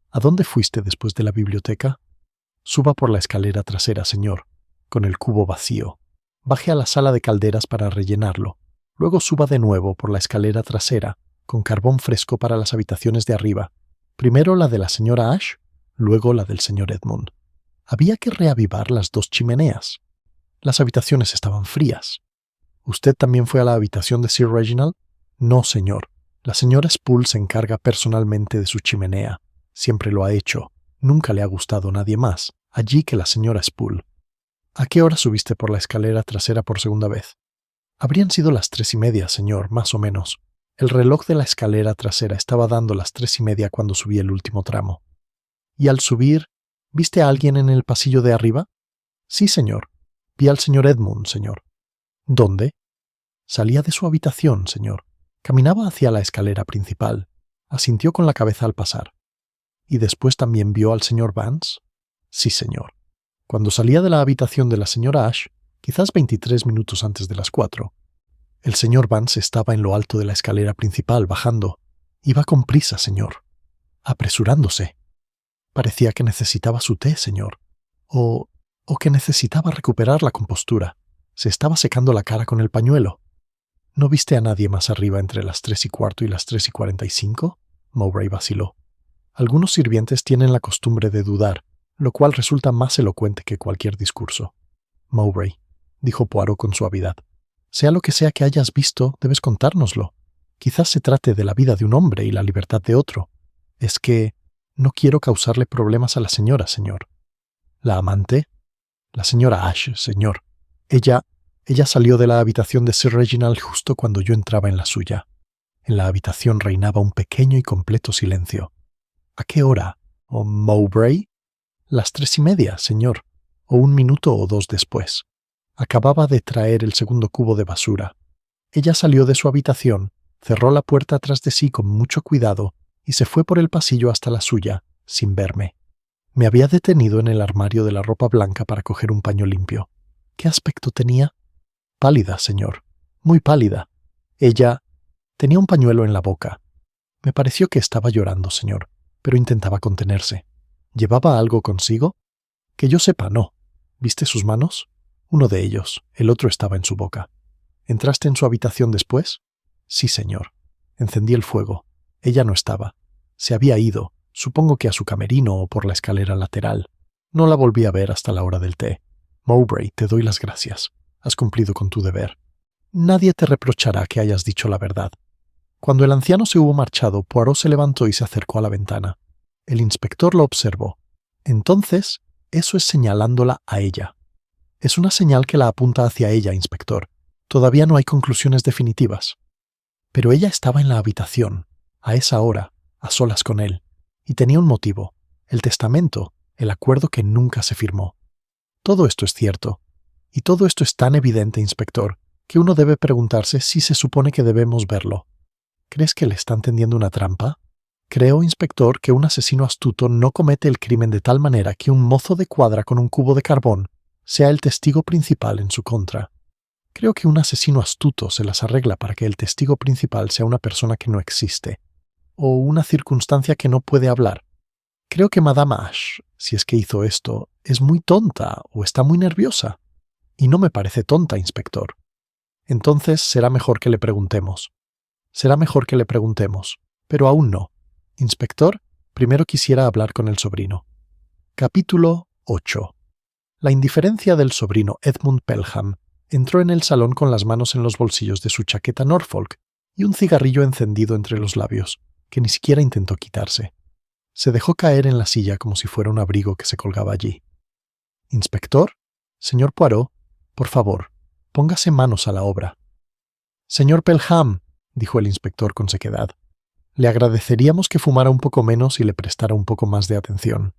¿A dónde fuiste después de la biblioteca? Suba por la escalera trasera, señor, con el cubo vacío. Baje a la sala de calderas para rellenarlo. Luego suba de nuevo por la escalera trasera, con carbón fresco para las habitaciones de arriba. Primero la de la señora Ashe, luego la del señor Edmund. Había que reavivar las 2 chimeneas. Las habitaciones estaban frías. ¿Usted también fue a la habitación de Sir Reginald? No, señor. La señora Spool se encarga personalmente de su chimenea. Siempre lo ha hecho. Nunca le ha gustado a nadie más, allí que la señora Spool. ¿A qué hora subiste por la escalera trasera por segunda vez? Habrían sido las 3:30, señor, más o menos. El reloj de la escalera trasera estaba dando las 3:30 cuando subí el último tramo. ¿Y al subir, viste a alguien en el pasillo de arriba? Sí, señor. Vi al señor Edmund, señor. ¿Dónde? Salía de su habitación, señor. Caminaba hacia la escalera principal. Asintió con la cabeza al pasar. ¿Y después también vio al señor Vance? Sí, señor. Cuando salía de la habitación de la señora Ashe, quizás 23 minutos antes de las 4, el señor Vance estaba en lo alto de la escalera principal, bajando. Iba con prisa, señor. Apresurándose. Parecía que necesitaba su té, señor. O que necesitaba recuperar la compostura. Se estaba secando la cara con el pañuelo. ¿No viste a nadie más arriba entre las 3:15 y las 3:45? Mowbray vaciló. Algunos sirvientes tienen la costumbre de dudar, lo cual resulta más elocuente que cualquier discurso. Mowbray, dijo Poirot con suavidad, sea lo que sea que hayas visto, debes contárnoslo. Quizás se trate de la vida de un hombre y la libertad de otro. Es que No quiero causarle problemas a la señora, señor. ¿La amante? La señora Ashe, señor. Ella salió de la habitación de Sir Reginald justo cuando yo entraba en la suya. En la habitación reinaba un pequeño y completo silencio. ¿A qué hora? ¿O Mowbray? Las 3:30, señor, o 1 minuto o 2 después. Acababa de traer el segundo cubo de basura. Ella salió de su habitación, cerró la puerta tras de sí con mucho cuidado y se fue por el pasillo hasta la suya, sin verme. Me había detenido en el armario de la ropa blanca para coger un paño limpio. ¿Qué aspecto tenía? Pálida, señor, muy pálida. Ella tenía un pañuelo en la boca. Me pareció que estaba llorando, señor, pero intentaba contenerse. ¿Llevaba algo consigo? Que yo sepa, no. ¿Viste sus manos? Uno de ellos, el otro estaba en su boca. ¿Entraste en su habitación después? Sí, señor. Encendí el fuego. Ella no estaba. Se había ido, supongo que a su camerino o por la escalera lateral. No la volví a ver hasta la hora del té. Mowbray, te doy las gracias. Has cumplido con tu deber. Nadie te reprochará que hayas dicho la verdad. Cuando el anciano se hubo marchado, Poirot se levantó y se acercó a la ventana. El inspector lo observó. Entonces, eso es señalándola a ella. Es una señal que la apunta hacia ella, inspector. Todavía no hay conclusiones definitivas. Pero ella estaba en la habitación, a esa hora, a solas con él, y tenía un motivo, el testamento, el acuerdo que nunca se firmó. Todo esto es cierto, y todo esto es tan evidente, inspector, que uno debe preguntarse si se supone que debemos verlo. ¿Crees que le están tendiendo una trampa? Creo, inspector, que un asesino astuto no comete el crimen de tal manera que un mozo de cuadra con un cubo de carbón sea el testigo principal en su contra. Creo que un asesino astuto se las arregla para que el testigo principal sea una persona que no existe, o una circunstancia que no puede hablar. Creo que Madame Ashe, si es que hizo esto, es muy tonta o está muy nerviosa. Y no me parece tonta, inspector. Entonces será mejor que le preguntemos. Será mejor que le preguntemos, pero aún no. Inspector, primero quisiera hablar con el sobrino. Capítulo 8. La indiferencia del sobrino Edmund Pelham entró en el salón con las manos en los bolsillos de su chaqueta Norfolk y un cigarrillo encendido entre los labios, que ni siquiera intentó quitarse. Se dejó caer en la silla como si fuera un abrigo que se colgaba allí. «Inspector, señor Poirot, por favor, póngase manos a la obra». «Señor Pelham», dijo el inspector con sequedad, «le agradeceríamos que fumara un poco menos y le prestara un poco más de atención».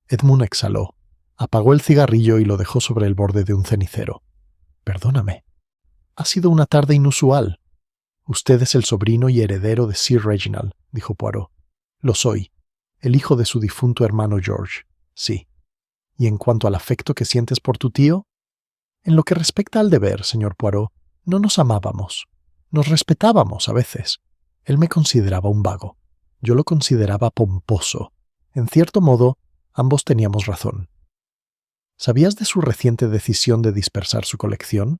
Edmund exhaló, apagó el cigarrillo y lo dejó sobre el borde de un cenicero. «Perdóname. Ha sido una tarde inusual». «Usted es el sobrino y heredero de Sir Reginald», dijo Poirot. «Lo soy. El hijo de su difunto hermano George. Sí. ¿Y en cuanto al afecto que sientes por tu tío? En lo que respecta al deber, señor Poirot, no nos amábamos. Nos respetábamos a veces. Él me consideraba un vago. Yo lo consideraba pomposo. En cierto modo, ambos teníamos razón». «¿Sabías de su reciente decisión de dispersar su colección?»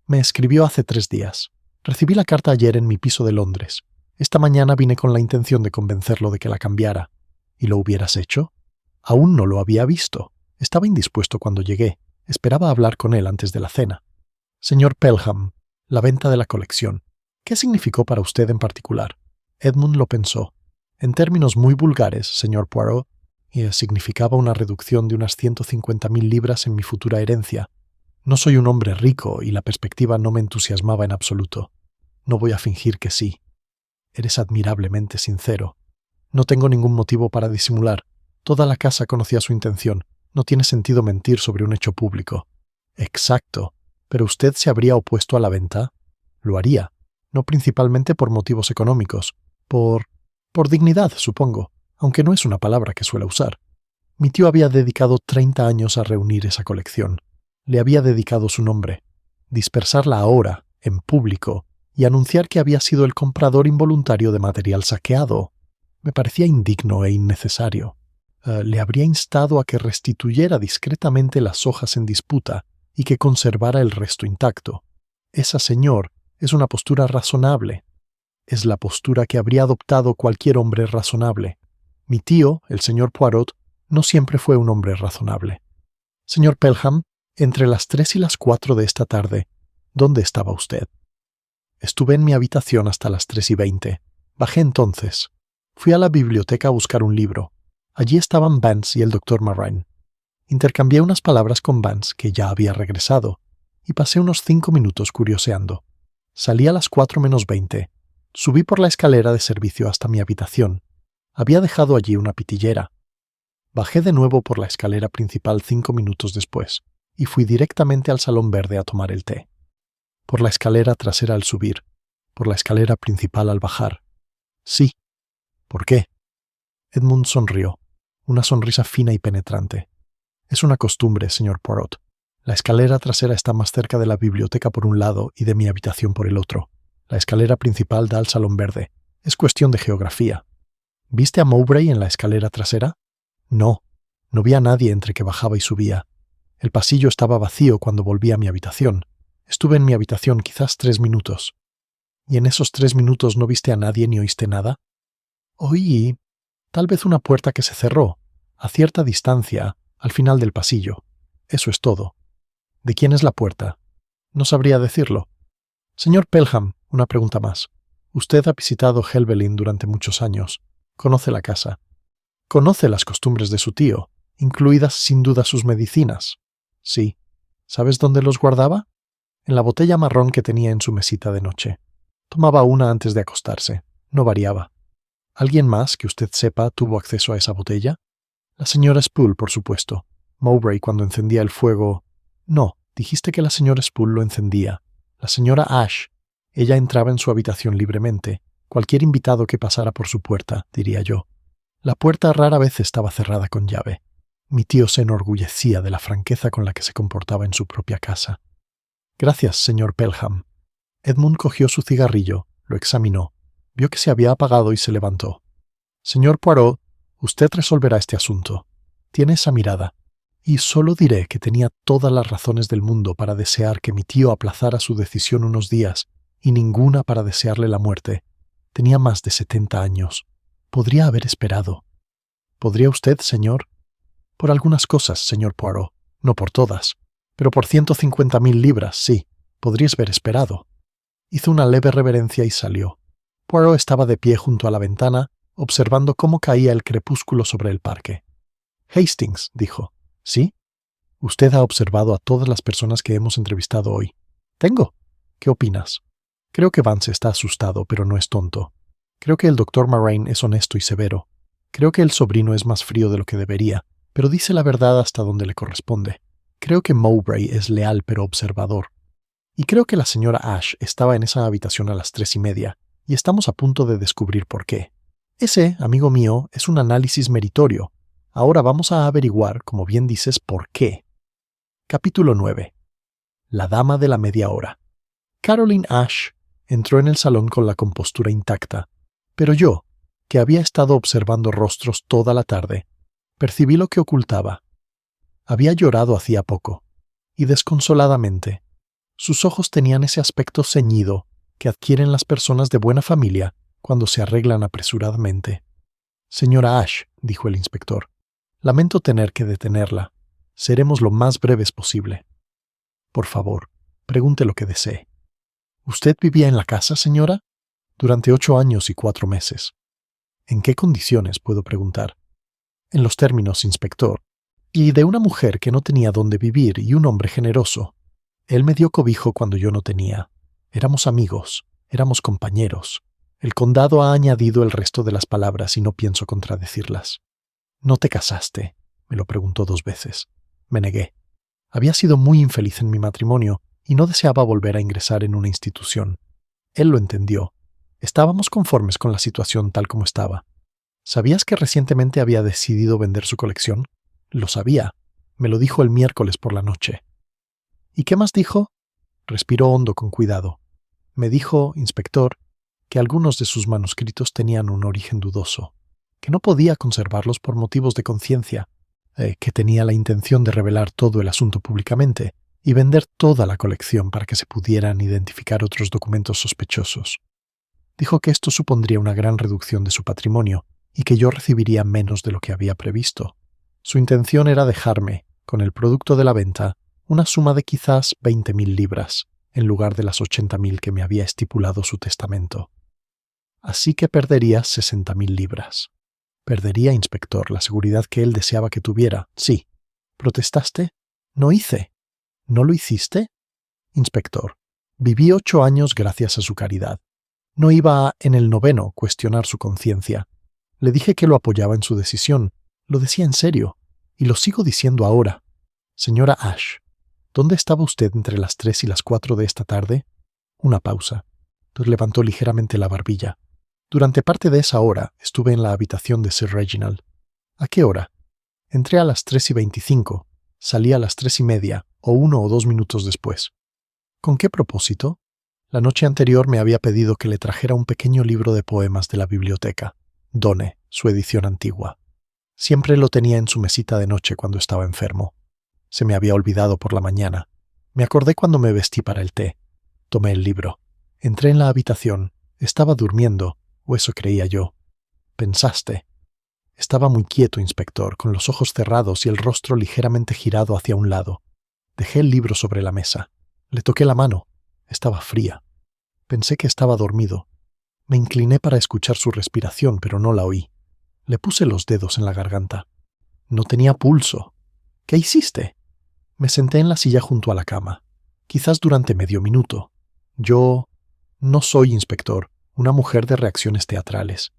«Me escribió hace 3 días. Recibí la carta ayer en mi piso de Londres. Esta mañana vine con la intención de convencerlo de que la cambiara. ¿Y lo hubieras hecho?» «Aún no lo había visto. Estaba indispuesto cuando llegué. Esperaba hablar con él antes de la cena». «Señor Pelham, la venta de la colección. ¿Qué significó para usted en particular?» Edmund lo pensó. «En términos muy vulgares, señor Poirot, significaba una reducción de unas 150.000 libras en mi futura herencia. No soy un hombre rico y la perspectiva no me entusiasmaba en absoluto. No voy a fingir que sí. Eres admirablemente sincero. No tengo ningún motivo para disimular. Toda la casa conocía su intención. No tiene sentido mentir sobre un hecho público». «Exacto. ¿Pero usted se habría opuesto a la venta?» «Lo haría. No principalmente por motivos económicos. Por dignidad, supongo, aunque no es una palabra que suele usar. Mi tío había dedicado 30 años a reunir esa colección. Le había dedicado su nombre. Dispersarla ahora, en público, y anunciar que había sido el comprador involuntario de material saqueado, me parecía indigno e innecesario. Le habría instado a que restituyera discretamente las hojas en disputa y que conservara el resto intacto. Esa, señor, es una postura razonable. Es la postura que habría adoptado cualquier hombre razonable. Mi tío, el señor Poirot, no siempre fue un hombre razonable. Señor Pelham, entre las 3 y las 4 de esta tarde, ¿dónde estaba usted?» «Estuve en mi habitación hasta las 3:20. Bajé entonces. Fui a la biblioteca a buscar un libro. Allí estaban Vance y el Dr. Marine. Intercambié unas palabras con Vance, que ya había regresado, y pasé unos 5 minutos curioseando. Salí a las 4:20. Subí por la escalera de servicio hasta mi habitación. Había dejado allí una pitillera. Bajé de nuevo por la escalera principal 5 minutos después, y fui directamente al salón verde a tomar el té. Por la escalera trasera al subir, por la escalera principal al bajar. Sí. ¿Por qué? Edmund sonrió, una sonrisa fina y penetrante. Es una costumbre, señor Poirot. La escalera trasera está más cerca de la biblioteca por un lado y de mi habitación por el otro. La escalera principal da al salón verde. Es cuestión de geografía. ¿Viste a Mowbray en la escalera trasera? No vi a nadie entre que bajaba y subía. El pasillo estaba vacío cuando volví a mi habitación. Estuve en mi habitación quizás 3 minutos. ¿Y en esos 3 minutos no viste a nadie ni oíste nada? Oí, tal vez una puerta que se cerró, a cierta distancia, al final del pasillo. Eso es todo. ¿De quién es la puerta? No sabría decirlo. Señor Pelham, una pregunta más. Usted ha visitado Helvellyn durante muchos años. Conoce la casa. Conoce las costumbres de su tío, incluidas sin duda sus medicinas. Sí. ¿Sabes dónde los guardaba? En la botella marrón que tenía en su mesita de noche. Tomaba una antes de acostarse. No variaba. ¿Alguien más que usted sepa tuvo acceso a esa botella? La señora Spool, por supuesto. Mowbray cuando encendía el fuego. No, dijiste que la señora Spool lo encendía. La señora Ash. Ella entraba en su habitación libremente. Cualquier invitado que pasara por su puerta, diría yo. La puerta rara vez estaba cerrada con llave. Mi tío se enorgullecía de la franqueza con la que se comportaba en su propia casa. Gracias, señor Pelham. Edmund cogió su cigarrillo, lo examinó, vio que se había apagado y se levantó. Señor Poirot, usted resolverá este asunto. Tiene esa mirada. Y solo diré que tenía todas las razones del mundo para desear que mi tío aplazara su decisión unos días, y ninguna para desearle la muerte. Tenía más de 70 años. Podría haber esperado. ¿Podría usted, señor? Por algunas cosas, señor Poirot. No por todas. Pero por 150.000 libras, sí. Podrías haber esperado. Hizo una leve reverencia y salió. Poirot estaba de pie junto a la ventana, observando cómo caía el crepúsculo sobre el parque. Hastings, dijo. ¿Sí? Usted ha observado a todas las personas que hemos entrevistado hoy. Tengo. ¿Qué opinas? Creo que Vance está asustado, pero no es tonto. Creo que el Dr. Marine es honesto y severo. Creo que el sobrino es más frío de lo que debería, pero dice la verdad hasta donde le corresponde. Creo que Mowbray es leal pero observador. Y creo que la señora Ash estaba en esa habitación a las 3:30, y estamos a punto de descubrir por qué. Ese, amigo mío, es un análisis meritorio. Ahora vamos a averiguar, como bien dices, por qué. Capítulo 9. La dama de la media hora. Caroline Ash entró en el salón con la compostura intacta, pero yo, que había estado observando rostros toda la tarde, percibí lo que ocultaba. Había llorado hacía poco, y desconsoladamente. Sus ojos tenían ese aspecto ceñido que adquieren las personas de buena familia cuando se arreglan apresuradamente. Señora Ash, dijo el inspector, lamento tener que detenerla. Seremos lo más breves posible. Por favor, pregunte lo que desee. ¿Usted vivía en la casa, señora? Durante 8 años y 4 meses. ¿En qué condiciones, puedo preguntar? En los términos, inspector. Y de una mujer que no tenía dónde vivir y un hombre generoso. Él me dio cobijo cuando yo no tenía. Éramos amigos, éramos compañeros. El condado ha añadido el resto de las palabras y no pienso contradecirlas. ¿No te casaste?, me lo preguntó 2 veces. Me negué. Había sido muy infeliz en mi matrimonio y no deseaba volver a ingresar en una institución. Él lo entendió. Estábamos conformes con la situación tal como estaba. ¿Sabías que recientemente había decidido vender su colección? Lo sabía. Me lo dijo el miércoles por la noche. ¿Y qué más dijo? Respiró hondo con cuidado. Me dijo, inspector, que algunos de sus manuscritos tenían un origen dudoso, que no podía conservarlos por motivos de conciencia, que tenía la intención de revelar todo el asunto públicamente y vender toda la colección para que se pudieran identificar otros documentos sospechosos. Dijo que esto supondría una gran reducción de su patrimonio y que yo recibiría menos de lo que había previsto. Su intención era dejarme, con el producto de la venta, una suma de quizás 20.000 libras, en lugar de las 80.000 que me había estipulado su testamento. Así que perdería 60.000 libras. Perdería, inspector, la seguridad que él deseaba que tuviera. Sí. ¿Protestaste? No hice. ¿No lo hiciste? Inspector, viví 8 años gracias a su caridad. No iba a, en el 9º, cuestionar su conciencia. Le dije que lo apoyaba en su decisión. Lo decía en serio. Y lo sigo diciendo ahora. Señora Ash, ¿dónde estaba usted entre las 3 y las 4 de esta tarde? Una pausa. Entonces levantó ligeramente la barbilla. Durante parte de esa hora estuve en la habitación de Sir Reginald. ¿A qué hora? Entré a las 3:25. Salí a las 3:30, o 1 o 2 minutos después. ¿Con qué propósito? La noche anterior me había pedido que le trajera un pequeño libro de poemas de la biblioteca. Donne, su edición antigua. Siempre lo tenía en su mesita de noche cuando estaba enfermo. Se me había olvidado por la mañana. Me acordé cuando me vestí para el té. Tomé el libro. Entré en la habitación. Estaba durmiendo, o eso creía yo. Pensaste. Estaba muy quieto, inspector, con los ojos cerrados y el rostro ligeramente girado hacia un lado. Dejé el libro sobre la mesa. Le toqué la mano. Estaba fría. Pensé que estaba dormido. Me incliné para escuchar su respiración, pero no la oí. Le puse los dedos en la garganta. No tenía pulso. ¿Qué hiciste? Me senté en la silla junto a la cama. Quizás durante medio minuto. Yo no soy, inspector, una mujer de reacciones teatrales.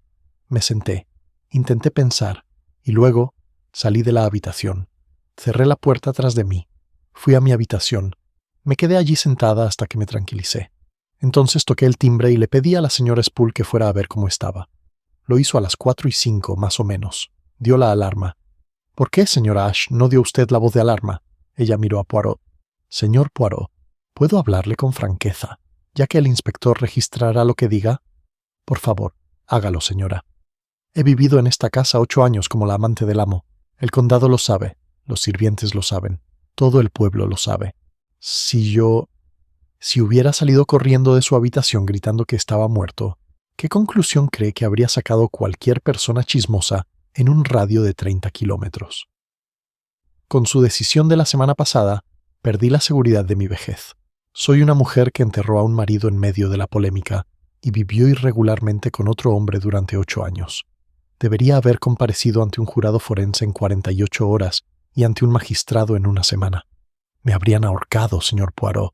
Me senté. Intenté pensar. Y luego salí de la habitación. Cerré la puerta tras de mí. Fui a mi habitación. Me quedé allí sentada hasta que me tranquilicé. Entonces toqué el timbre y le pedí a la señora Spool que fuera a ver cómo estaba. Lo hizo a las 4:05, más o menos. Dio la alarma. ¿Por qué, señora Ash, no dio usted la voz de alarma? Ella miró a Poirot. Señor Poirot, ¿puedo hablarle con franqueza, ya que el inspector registrará lo que diga? Por favor, hágalo, señora. He vivido en esta casa 8 años como la amante del amo. El condado lo sabe, los sirvientes lo saben, todo el pueblo lo sabe. Si hubiera salido corriendo de su habitación gritando que estaba muerto, ¿qué conclusión cree que habría sacado cualquier persona chismosa en un radio de 30 kilómetros? Con su decisión de la semana pasada, perdí la seguridad de mi vejez. Soy una mujer que enterró a un marido en medio de la polémica y vivió irregularmente con otro hombre durante 8 años. Debería haber comparecido ante un jurado forense en 48 horas y ante un magistrado en una semana. Me habrían ahorcado, señor Poirot.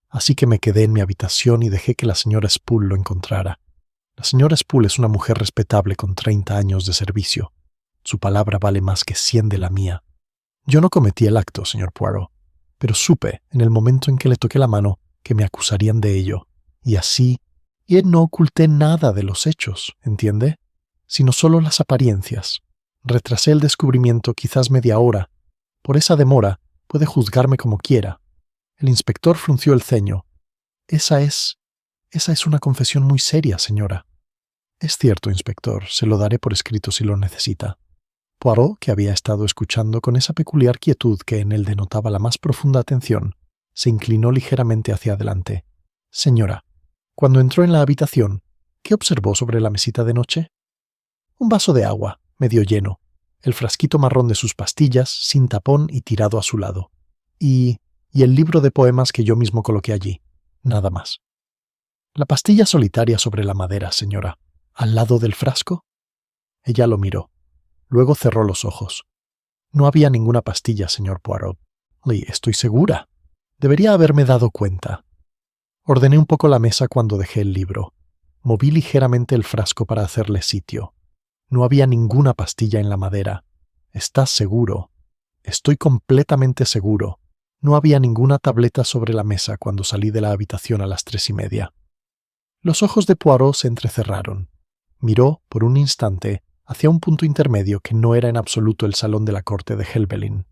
Así que me quedé en mi habitación y dejé que la señora Spool lo encontrara. La señora Spool es una mujer respetable con 30 años de servicio. Su palabra vale más que 100 de la mía. Yo no cometí el acto, señor Poirot, pero supe, en el momento en que le toqué la mano, que me acusarían de ello. Y así, no oculté nada de los hechos, ¿entiende? Sino solo las apariencias. Retrasé el descubrimiento quizás media hora. Por esa demora, puede juzgarme como quiera. El inspector frunció el ceño. Esa es una confesión muy seria, señora. Es cierto, inspector, se lo daré por escrito si lo necesita. Poirot, que había estado escuchando con esa peculiar quietud que en él denotaba la más profunda atención, se inclinó ligeramente hacia adelante. Señora, cuando entró en la habitación, ¿qué observó sobre la mesita de noche? Un vaso de agua, medio lleno, el frasquito marrón de sus pastillas, sin tapón y tirado a su lado. Y el libro de poemas que yo mismo coloqué allí. Nada más. La pastilla solitaria sobre la madera, señora. ¿Al lado del frasco? Ella lo miró. Luego cerró los ojos. No había ninguna pastilla, señor Poirot. Estoy segura. Debería haberme dado cuenta. Ordené un poco la mesa cuando dejé el libro. Moví ligeramente el frasco para hacerle sitio. No había ninguna pastilla en la madera. ¿Estás seguro? Estoy completamente seguro. No había ninguna tableta sobre la mesa cuando salí de la habitación a las 3:30. Los ojos de Poirot se entrecerraron. Miró, por un instante, hacia un punto intermedio que no era en absoluto el salón de la corte de Helvellyn.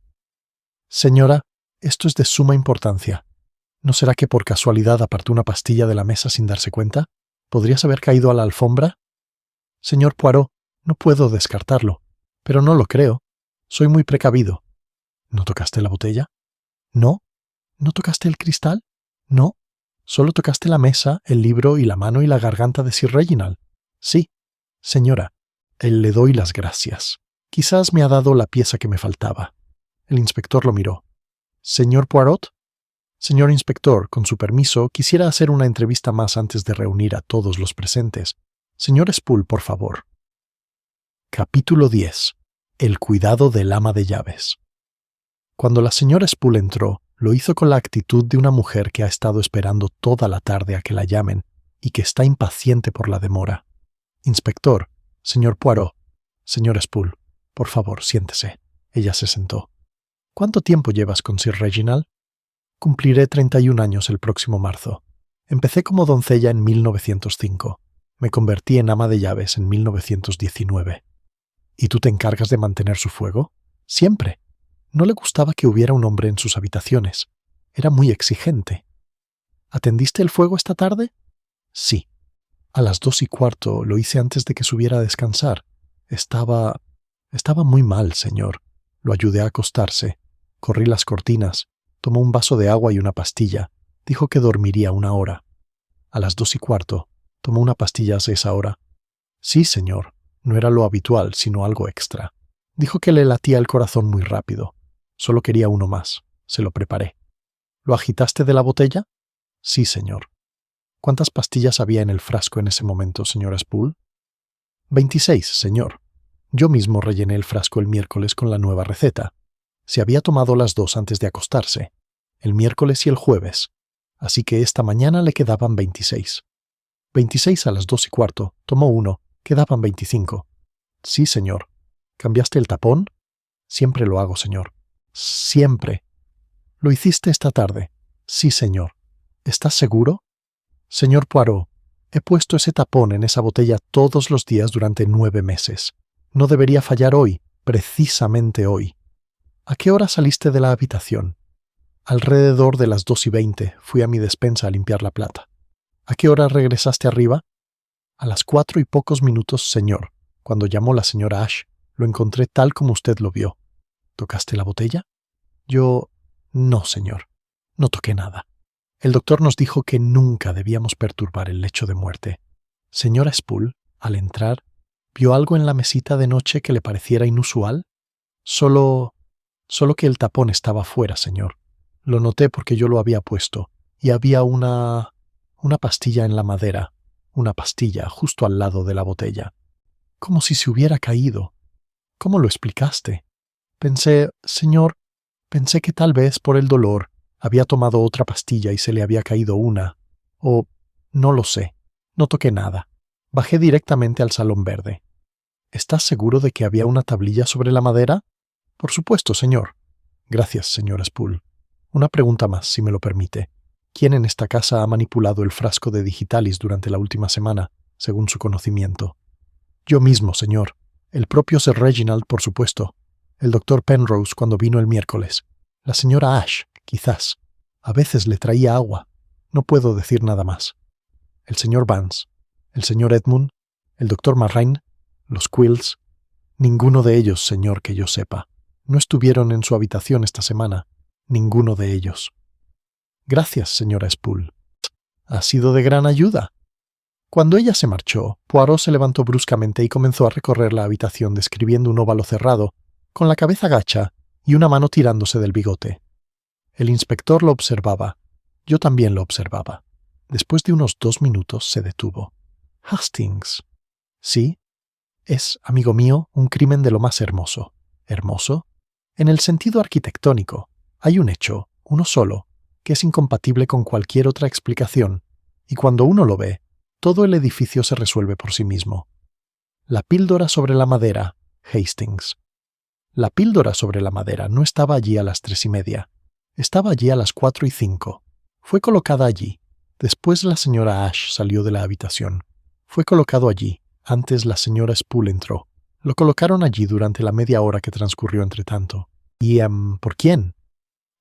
Señora, esto es de suma importancia. ¿No será que por casualidad apartó una pastilla de la mesa sin darse cuenta? ¿Podrías haber caído a la alfombra? Señor Poirot, no puedo descartarlo, pero no lo creo. Soy muy precavido. ¿No tocaste la botella? ¿No? ¿No tocaste el cristal? No. Solo tocaste la mesa, el libro y la mano y la garganta de Sir Reginald. Sí. Señora, le doy las gracias. Quizás me ha dado la pieza que me faltaba. El inspector lo miró. ¿Señor Poirot? Señor inspector, con su permiso, quisiera hacer una entrevista más antes de reunir a todos los presentes. Señor Spool, por favor. Capítulo 10. El cuidado del ama de llaves. Cuando la señora Spool entró, lo hizo con la actitud de una mujer que ha estado esperando toda la tarde a que la llamen y que está impaciente por la demora. Inspector, señor Poirot, señor Spool, por favor, siéntese. Ella se sentó. ¿Cuánto tiempo llevas con Sir Reginald? Cumpliré 31 años el próximo marzo. Empecé como doncella en 1905. Me convertí en ama de llaves en 1919. ¿Y tú te encargas de mantener su fuego? Siempre. No le gustaba que hubiera un hombre en sus habitaciones. Era muy exigente. ¿Atendiste el fuego esta tarde? Sí. A las 2:15 lo hice antes de que subiera a descansar. Estaba muy mal, señor. Lo ayudé a acostarse. Corrí las cortinas. Tomó un vaso de agua y una pastilla. Dijo que dormiría 1 hora. A las 2:15 tomó una pastilla hace esa hora. Sí, señor. No era lo habitual, sino algo extra. Dijo que le latía el corazón muy rápido. Solo quería uno más. Se lo preparé. ¿Lo agitaste de la botella? Sí, señor. ¿Cuántas pastillas había en el frasco en ese momento, señora Spool? 26, señor. Yo mismo rellené el frasco el miércoles con la nueva receta. Se había tomado las 2 antes de acostarse, el miércoles y el jueves, así que esta mañana le quedaban 26. 26 a las 2:15, tomó uno, quedaban 25. Sí, señor. ¿Cambiaste el tapón? Siempre lo hago, señor. Siempre. ¿Lo hiciste esta tarde? Sí, señor. ¿Estás seguro? Señor Poirot, he puesto ese tapón en esa botella todos los días durante 9 meses. No debería fallar hoy, precisamente hoy. ¿A qué hora saliste de la habitación? Alrededor de las 2:20 fui a mi despensa a limpiar la plata. ¿A qué hora regresaste arriba? A las 4 y pocos minutos, señor. Cuando llamó la señora Ash, lo encontré tal como usted lo vio. ¿Tocaste la botella? Yo... No, señor. No toqué nada. El doctor nos dijo que nunca debíamos perturbar el lecho de muerte. Señora Spool, al entrar, ¿vio algo en la mesita de noche que le pareciera inusual? Solo que el tapón estaba fuera, señor. Lo noté porque yo lo había puesto, y había una pastilla en la madera, una pastilla justo al lado de la botella. Como si se hubiera caído. ¿Cómo lo explicaste? Pensé que tal vez por el dolor había tomado otra pastilla y se le había caído una. O no lo sé. No toqué nada. Bajé directamente al salón verde. ¿Estás seguro de que había una tablilla sobre la madera? Por supuesto, señor. Gracias, señora Spool. Una pregunta más, si me lo permite. ¿Quién en esta casa ha manipulado el frasco de digitalis durante la última semana, según su conocimiento? Yo mismo, señor. El propio Sir Reginald, por supuesto. El doctor Penrose cuando vino el miércoles. La señora Ash, quizás. A veces le traía agua. No puedo decir nada más. El señor Vance, el señor Edmund, el doctor Marraine, los Quills. Ninguno de ellos, señor, que yo sepa. No estuvieron en su habitación esta semana. Ninguno de ellos. Gracias, señora Spool. Ha sido de gran ayuda. Cuando ella se marchó, Poirot se levantó bruscamente y comenzó a recorrer la habitación describiendo un óvalo cerrado, con la cabeza gacha y una mano tirándose del bigote. El inspector lo observaba. Yo también lo observaba. Después de unos 2 minutos se detuvo. Hastings. Sí, es, amigo mío, un crimen de lo más hermoso. ¿Hermoso? En el sentido arquitectónico, hay un hecho, uno solo, que es incompatible con cualquier otra explicación, y cuando uno lo ve, todo el edificio se resuelve por sí mismo. La píldora sobre la madera, Hastings. La píldora sobre la madera no estaba allí a las 3:30. Estaba allí a las 4:05. Fue colocada allí. Después la señora Ash salió de la habitación. Fue colocado allí. Antes la señora Spool entró. Lo colocaron allí durante la media hora que transcurrió entre tanto. ¿Y por quién?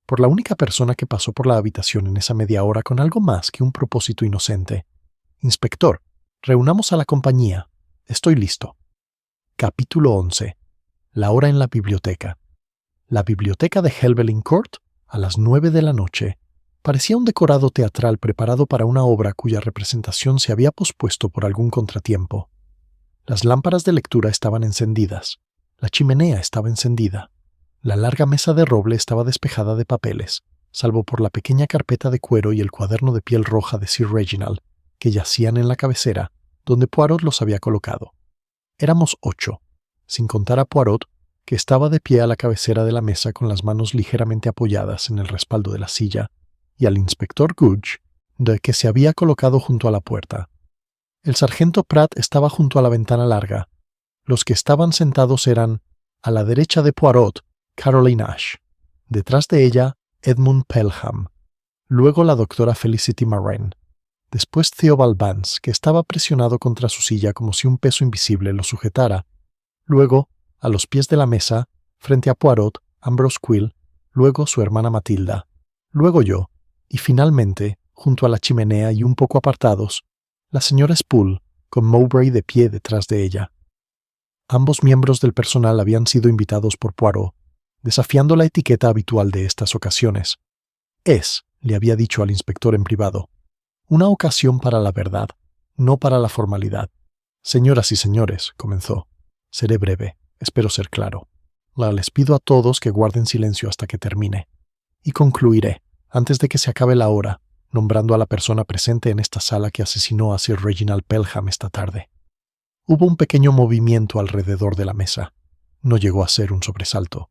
Por la única persona que pasó por la habitación en esa media hora con algo más que un propósito inocente. Inspector, reunamos a la compañía. Estoy listo. Capítulo 11. La hora en la biblioteca. La biblioteca de Helvellyn Court, a las 9 de la noche, parecía un decorado teatral preparado para una obra cuya representación se había pospuesto por algún contratiempo. Las lámparas de lectura estaban encendidas. La chimenea estaba encendida. La larga mesa de roble estaba despejada de papeles, salvo por la pequeña carpeta de cuero y el cuaderno de piel roja de Sir Reginald, que yacían en la cabecera, donde Poirot los había colocado. Éramos 8. sin contar a Poirot, que estaba de pie a la cabecera de la mesa con las manos ligeramente apoyadas en el respaldo de la silla, y al inspector Gooch, que se había colocado junto a la puerta. El sargento Pratt estaba junto a la ventana larga. Los que estaban sentados eran, a la derecha de Poirot, Caroline Ash, detrás de ella, Edmund Pelham, luego la doctora Felicity Marraine, después Theobald Vance, que estaba presionado contra su silla como si un peso invisible lo sujetara, luego, a los pies de la mesa, frente a Poirot, Ambrose Quill, luego su hermana Matilda, luego yo, y finalmente, junto a la chimenea y un poco apartados, la señora Spool, con Mowbray de pie detrás de ella. Ambos miembros del personal habían sido invitados por Poirot, desafiando la etiqueta habitual de estas ocasiones. Le había dicho al inspector en privado, una ocasión para la verdad, no para la formalidad. Señoras y señores, comenzó, seré breve, espero ser claro. Les pido a todos que guarden silencio hasta que termine. Y concluiré, antes de que se acabe la hora, nombrando a la persona presente en esta sala que asesinó a Sir Reginald Pelham esta tarde. Hubo un pequeño movimiento alrededor de la mesa. No llegó a ser un sobresalto.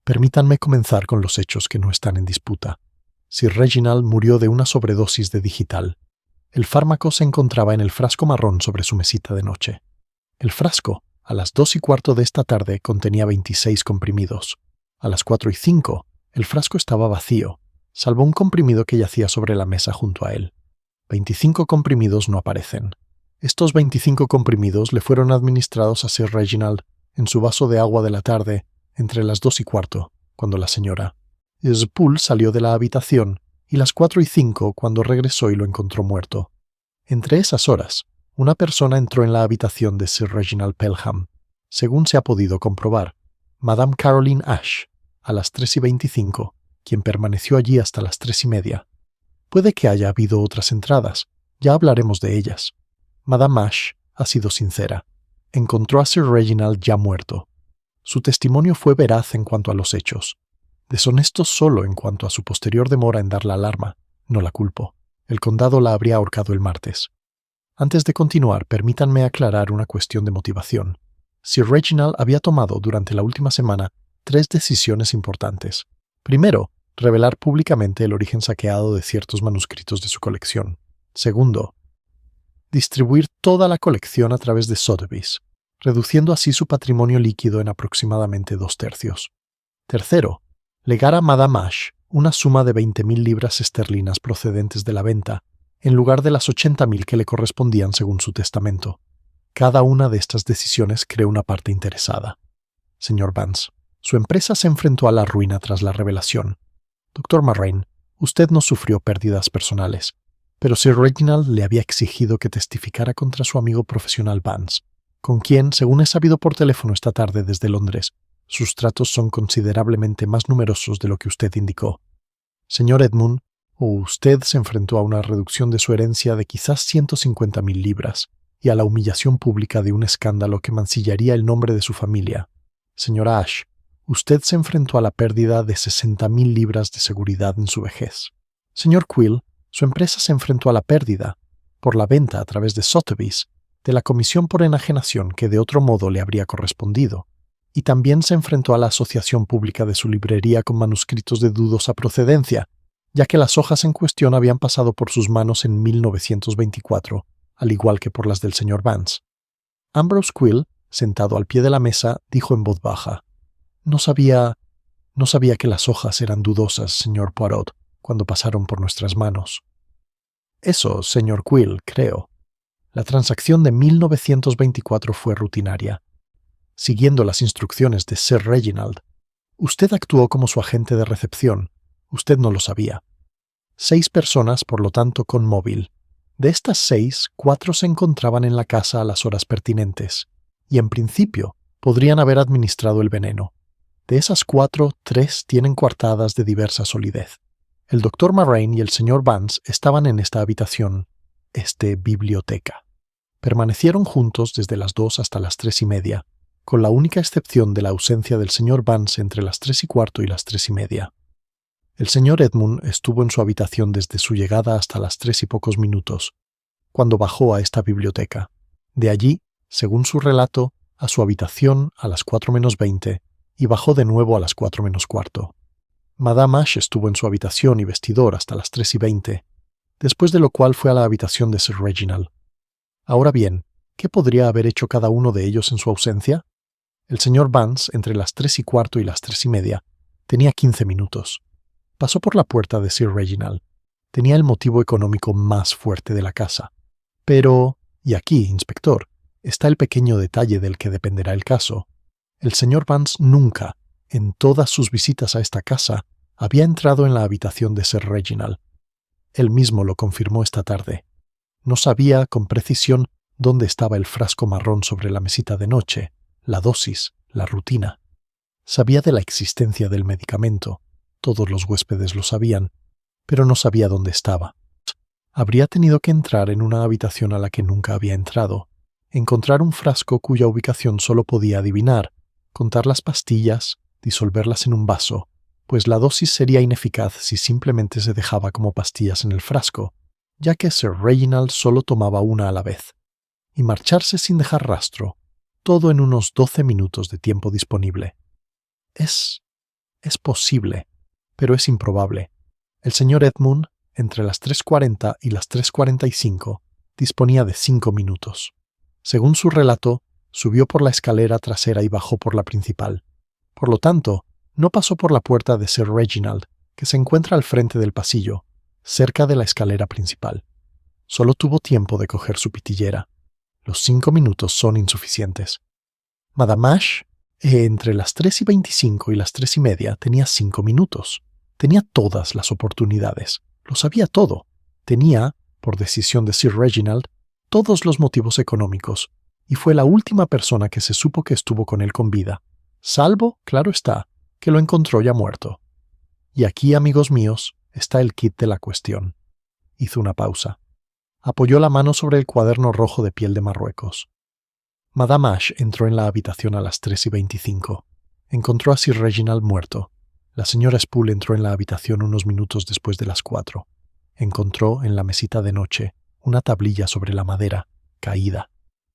Permítanme comenzar con los hechos que no están en disputa. Sir Reginald murió de una sobredosis de digital. El fármaco se encontraba en el frasco marrón sobre su mesita de noche. El frasco, a las 2:15 de esta tarde, contenía 26 comprimidos. A las 4:05, el frasco estaba vacío, salvo un comprimido que yacía sobre la mesa junto a él. 25 comprimidos no aparecen. Estos 25 comprimidos le fueron administrados a Sir Reginald en su vaso de agua de la tarde entre las 2:15, cuando la señora Spool salió de la habitación, y las 4:05 cuando regresó y lo encontró muerto. Entre esas horas, una persona entró en la habitación de Sir Reginald Pelham, según se ha podido comprobar, Madame Caroline Ash, a las 3:25, quien permaneció allí hasta las 3:30. Puede que haya habido otras entradas, ya hablaremos de ellas. Madame Ash ha sido sincera. Encontró a Sir Reginald ya muerto. Su testimonio fue veraz en cuanto a los hechos. Deshonesto solo en cuanto a su posterior demora en dar la alarma. No la culpo. El condado la habría ahorcado el martes. Antes de continuar, permítanme aclarar una cuestión de motivación. Sir Reginald había tomado durante la última semana 3 decisiones importantes. Primero, revelar públicamente el origen saqueado de ciertos manuscritos de su colección. Segundo, distribuir toda la colección a través de Sotheby's, reduciendo así su patrimonio líquido en aproximadamente 2/3. Tercero, legar a Madame Ash una suma de 20.000 libras esterlinas procedentes de la venta, en lugar de las 80.000 que le correspondían según su testamento. Cada una de estas decisiones creó una parte interesada. Señor Vance, su empresa se enfrentó a la ruina tras la revelación. Dr. Marraine, usted no sufrió pérdidas personales, pero Sir Reginald le había exigido que testificara contra su amigo profesional Vance, con quien, según he sabido por teléfono esta tarde desde Londres, sus tratos son considerablemente más numerosos de lo que usted indicó. Señor Edmund, usted se enfrentó a una reducción de su herencia de quizás 150.000 libras y a la humillación pública de un escándalo que mancillaría el nombre de su familia. Señora Ash, usted se enfrentó a la pérdida de 60.000 libras de seguridad en su vejez. Señor Quill, su empresa se enfrentó a la pérdida, por la venta a través de Sotheby's, de la comisión por enajenación que de otro modo le habría correspondido, y también se enfrentó a la asociación pública de su librería con manuscritos de dudosa procedencia, ya que las hojas en cuestión habían pasado por sus manos en 1924, al igual que por las del señor Vance. Ambrose Quill, sentado al pie de la mesa, dijo en voz baja, No sabía que las hojas eran dudosas, señor Poirot, cuando pasaron por nuestras manos. Eso, señor Quill, creo. La transacción de 1924 fue rutinaria. Siguiendo las instrucciones de Sir Reginald, usted actuó como su agente de recepción. Usted no lo sabía. 6 personas, por lo tanto, con móvil. De estas 6, 4 se encontraban en la casa a las horas pertinentes, y en principio podrían haber administrado el veneno. De esas 4, 3 tienen coartadas de diversa solidez. El Dr. Marraine y el señor Vance estaban en esta habitación, biblioteca. Permanecieron juntos desde las 2 hasta las 3:30, con la única excepción de la ausencia del señor Vance entre las 3:15 y las 3:30. El señor Edmund estuvo en su habitación desde su llegada hasta las 3 y pocos minutos, cuando bajó a esta biblioteca. De allí, según su relato, a su habitación a las 4:20 y bajó de nuevo a las 4:15. Madame Ash estuvo en su habitación y vestidor hasta las 3:20, después de lo cual fue a la habitación de Sir Reginald. Ahora bien, ¿qué podría haber hecho cada uno de ellos en su ausencia? El señor Vance, entre las 3:15 y las 3:30, tenía 15 minutos. Pasó por la puerta de Sir Reginald. Tenía el motivo económico más fuerte de la casa. Pero, y aquí, inspector, está el pequeño detalle del que dependerá el caso. El señor Vance nunca, en todas sus visitas a esta casa, había entrado en la habitación de Sir Reginald. Él mismo lo confirmó esta tarde. No sabía con precisión dónde estaba el frasco marrón sobre la mesita de noche, la dosis, la rutina. Sabía de la existencia del medicamento, todos los huéspedes lo sabían, pero no sabía dónde estaba. Habría tenido que entrar en una habitación a la que nunca había entrado, encontrar un frasco cuya ubicación solo podía adivinar, contar las pastillas, disolverlas en un vaso, pues la dosis sería ineficaz si simplemente se dejaba como pastillas en el frasco, ya que Sir Reginald solo tomaba una a la vez, y marcharse sin dejar rastro, todo en unos 12 minutos de tiempo disponible. Es posible, pero es improbable. El señor Edmund, entre las 3:40 y las 3:45, disponía de 5 minutos. Según su relato, subió por la escalera trasera y bajó por la principal. Por lo tanto, no pasó por la puerta de Sir Reginald, que se encuentra al frente del pasillo, cerca de la escalera principal. Solo tuvo tiempo de coger su pitillera. Los 5 minutos son insuficientes. Madame Ash, entre las 3:25 y las 3:30, tenía 5 minutos. Tenía todas las oportunidades. Lo sabía todo. Tenía, por decisión de Sir Reginald, todos los motivos económicos, y fue la última persona que se supo que estuvo con él con vida, salvo, claro está, que lo encontró ya muerto. Y aquí, amigos míos, está el quid de la cuestión. Hizo una pausa. Apoyó la mano sobre el cuaderno rojo de piel de Marruecos. Madame Ash entró en la habitación a las 3:25. Encontró a Sir Reginald muerto. La señora Spool entró en la habitación unos minutos después de las 4. Encontró en la mesita de noche una tablilla sobre la madera, caída.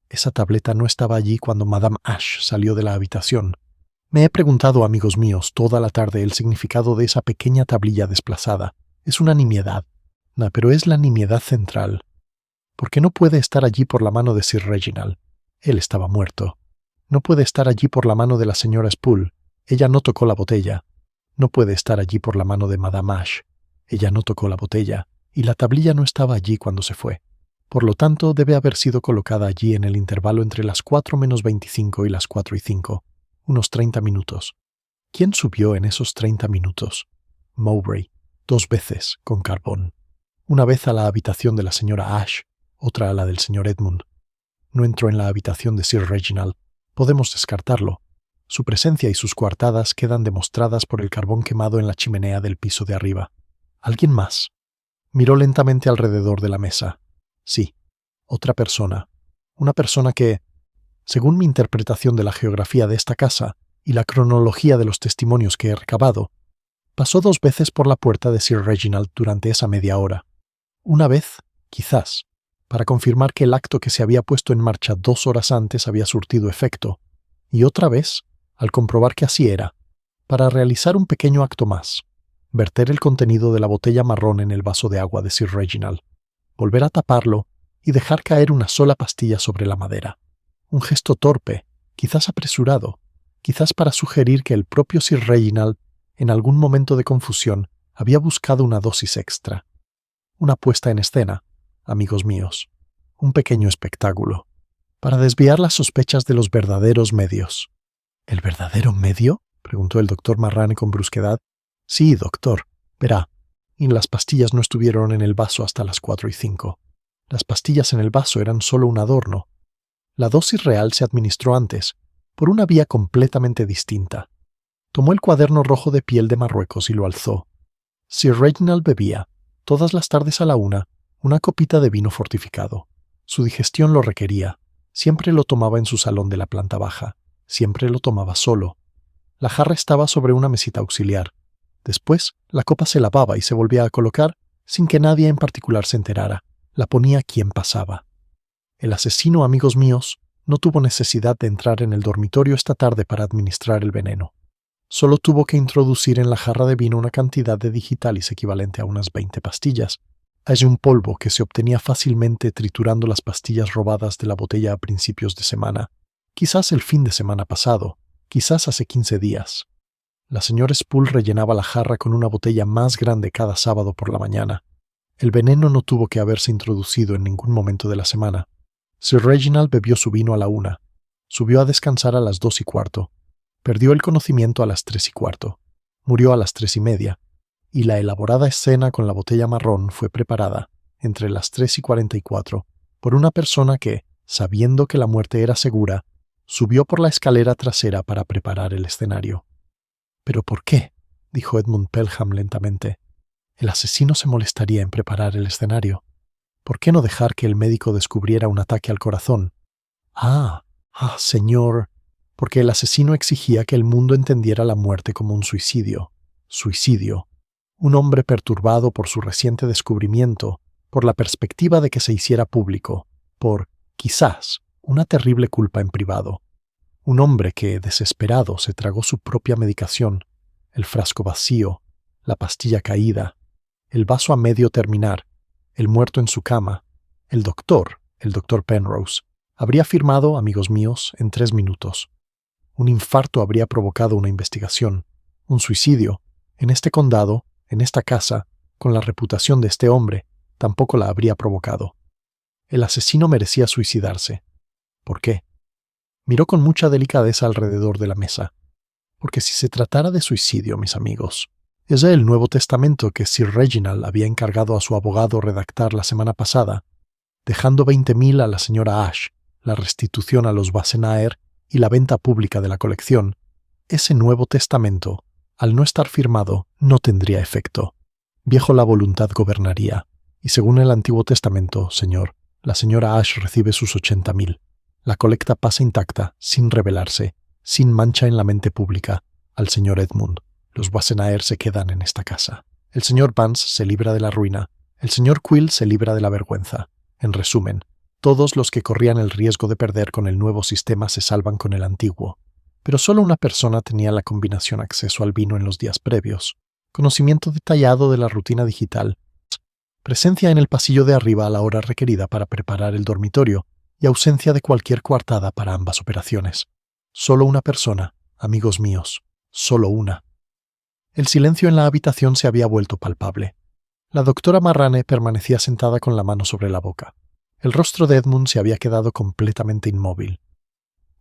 Esa tableta no estaba allí cuando Madame Ash salió de la habitación. Me he preguntado, amigos míos, toda la tarde el significado de esa pequeña tablilla desplazada. Es una nimiedad, pero es la nimiedad central. ¿Por qué no puede estar allí por la mano de Sir Reginald? Él estaba muerto. No puede estar allí por la mano de la señora Spool. Ella no tocó la botella. No puede estar allí por la mano de Madame Ash. Ella no tocó la botella, y la tablilla no estaba allí cuando se fue. Por lo tanto, debe haber sido colocada allí en el intervalo entre las 4:25 y las 4:05, unos 30 minutos. ¿Quién subió en esos 30 minutos? Mowbray, 2 veces, con carbón. Una vez a la habitación de la señora Ash, otra a la del señor Edmund. No entró en la habitación de Sir Reginald. Podemos descartarlo. Su presencia y sus coartadas quedan demostradas por el carbón quemado en la chimenea del piso de arriba. ¿Alguien más? Miró lentamente alrededor de la mesa. Sí, otra persona. Una persona que, según mi interpretación de la geografía de esta casa y la cronología de los testimonios que he recabado, pasó 2 veces por la puerta de Sir Reginald durante esa media hora. Una vez, quizás, para confirmar que el acto que se había puesto en marcha 2 horas antes había surtido efecto, y otra vez, al comprobar que así era, para realizar un pequeño acto más, verter el contenido de la botella marrón en el vaso de agua de Sir Reginald, volver a taparlo y dejar caer una sola pastilla sobre la madera. Un gesto torpe, quizás apresurado, quizás para sugerir que el propio Sir Reginald, en algún momento de confusión, había buscado una dosis extra. Una puesta en escena, amigos míos, un pequeño espectáculo, para desviar las sospechas de los verdaderos medios. ¿El verdadero medio?, preguntó el doctor Marrane con brusquedad. Sí, doctor, verá, y las pastillas no estuvieron en el vaso hasta las 4:05. Las pastillas en el vaso eran solo un adorno. La dosis real se administró antes, por una vía completamente distinta. Tomó el cuaderno rojo de piel de Marruecos y lo alzó. Sir Reginald bebía, todas las tardes a la una copita de vino fortificado. Su digestión lo requería. Siempre lo tomaba en su salón de la planta baja. Siempre lo tomaba solo. La jarra estaba sobre una mesita auxiliar. Después, la copa se lavaba y se volvía a colocar sin que nadie en particular se enterara. La ponía quien pasaba. El asesino, amigos míos, No tuvo necesidad de entrar en el dormitorio esta tarde para administrar el veneno. Solo tuvo que introducir en la jarra de vino una cantidad de digitalis equivalente a unas 20 pastillas. Es un polvo que se obtenía fácilmente triturando las pastillas robadas de la botella a principios de semana, quizás el fin de semana pasado, quizás hace 15 días. La señora Spool rellenaba la jarra con una botella más grande cada sábado por la mañana. El veneno no tuvo que haberse introducido en ningún momento de la semana. Sir Reginald bebió su vino a la 1, subió a descansar a las 2:15, perdió el conocimiento a las 3:15, murió a las 3:30, y la elaborada escena con la botella marrón fue preparada, entre las 3:44, por una persona que, sabiendo que la muerte era segura, subió por la escalera trasera para preparar el escenario. ¿Pero por qué?, dijo Edmund Pelham lentamente. El asesino se molestaría en preparar el escenario. ¿Por qué no dejar que el médico descubriera un ataque al corazón? Señor, porque el asesino exigía que el mundo entendiera la muerte como un suicidio. Suicidio. Un hombre perturbado por su reciente descubrimiento, por la perspectiva de que se hiciera público, por, quizás, una terrible culpa en privado. Un hombre que, desesperado, se tragó su propia medicación, el frasco vacío, la pastilla caída, el vaso a medio terminar, el muerto en su cama. El doctor Penrose, habría firmado, amigos míos, en 3 minutos. Un infarto habría provocado una investigación. Un suicidio, en este condado, en esta casa, con la reputación de este hombre, tampoco la habría provocado. El asesino merecía suicidarse. ¿Por qué? Miró con mucha delicadeza alrededor de la mesa. Porque si se tratara de suicidio, mis amigos, es el Nuevo Testamento que Sir Reginald había encargado a su abogado redactar la semana pasada, dejando 20.000 a la señora Ash, la restitución a los Wassenaer y la venta pública de la colección. Ese Nuevo Testamento, al no estar firmado, no tendría efecto. Viejo la voluntad gobernaría, y según el Antiguo Testamento, señor, la señora Ash recibe sus 80.000. La colecta pasa intacta, sin revelarse, sin mancha en la mente pública, al señor Edmund. Los Wassenaer se quedan en esta casa. El señor Vance se libra de la ruina. El señor Quill se libra de la vergüenza. En resumen, todos los que corrían el riesgo de perder con el nuevo sistema se salvan con el antiguo. Pero solo una persona tenía la combinación acceso al vino en los días previos, conocimiento detallado de la rutina digital, presencia en el pasillo de arriba a la hora requerida para preparar el dormitorio y ausencia de cualquier coartada para ambas operaciones. Solo una persona, amigos míos, solo una. El silencio en la habitación se había vuelto palpable. La doctora Marrane permanecía sentada con la mano sobre la boca. El rostro de Edmund se había quedado completamente inmóvil.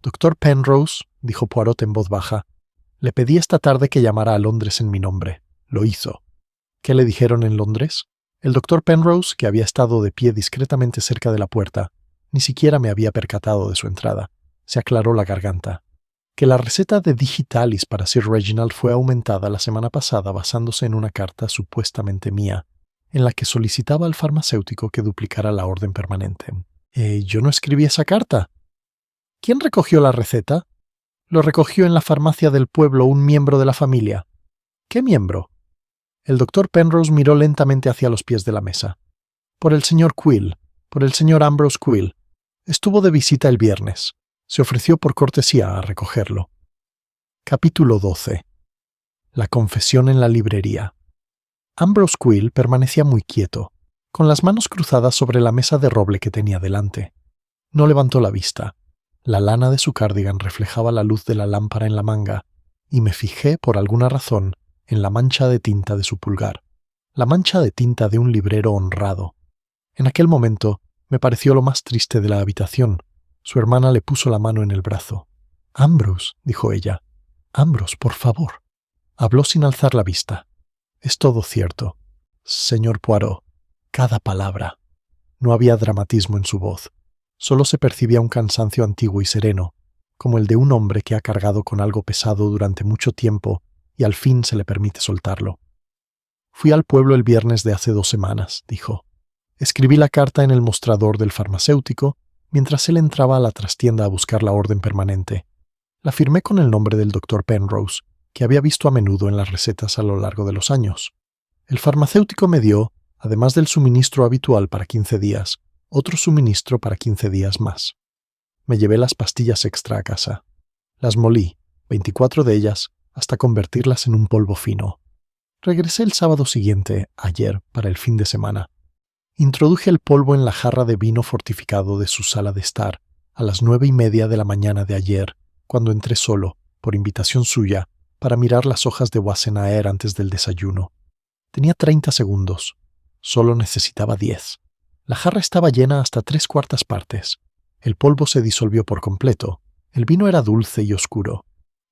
«Doctor Penrose», dijo Poirot en voz baja, «le pedí esta tarde que llamara a Londres en mi nombre. Lo hizo». ¿Qué le dijeron en Londres? El doctor Penrose, que había estado de pie discretamente cerca de la puerta, ni siquiera me había percatado de su entrada. Se aclaró la garganta. Que la receta de digitalis para Sir Reginald fue aumentada la semana pasada basándose en una carta supuestamente mía, en la que solicitaba al farmacéutico que duplicara la orden permanente. Yo no escribí esa carta. ¿Quién recogió la receta? Lo recogió en la farmacia del pueblo un miembro de la familia. ¿Qué miembro? El doctor Penrose miró lentamente hacia los pies de la mesa. Por el señor Quill, por el señor Ambrose Quill. Estuvo de visita el viernes. Se ofreció por cortesía a recogerlo. Capítulo 12. La confesión en la librería. Ambrose Quill permanecía muy quieto, con las manos cruzadas sobre la mesa de roble que tenía delante. No levantó la vista. La lana de su cardigan reflejaba la luz de la lámpara en la manga, y me fijé, por alguna razón, en la mancha de tinta de su pulgar, la mancha de tinta de un librero honrado. En aquel momento me pareció lo más triste de la habitación. Su hermana le puso la mano en el brazo. «Ambrose», dijo ella. «Ambrose, por favor». Habló sin alzar la vista. «Es todo cierto, señor Poirot, cada palabra». No había dramatismo en su voz. Solo se percibía un cansancio antiguo y sereno, como el de un hombre que ha cargado con algo pesado durante mucho tiempo y al fin se le permite soltarlo. «Fui al pueblo el viernes de hace 2 semanas», dijo. «Escribí la carta en el mostrador del farmacéutico mientras él entraba a la trastienda a buscar la orden permanente. La firmé con el nombre del doctor Penrose, que había visto a menudo en las recetas a lo largo de los años. El farmacéutico me dio, además del suministro habitual para 15 días, otro suministro para 15 días más. Me llevé las pastillas extra a casa. Las molí, 24 de ellas, hasta convertirlas en un polvo fino. Regresé el sábado siguiente, ayer, para el fin de semana. Introduje el polvo en la jarra de vino fortificado de su sala de estar a las 9:30 de la mañana de ayer, cuando entré solo, por invitación suya, para mirar las hojas de Wassenaer antes del desayuno. Tenía 30 segundos. Solo necesitaba 10. La jarra estaba llena hasta 3/4 partes. El polvo se disolvió por completo. El vino era dulce y oscuro.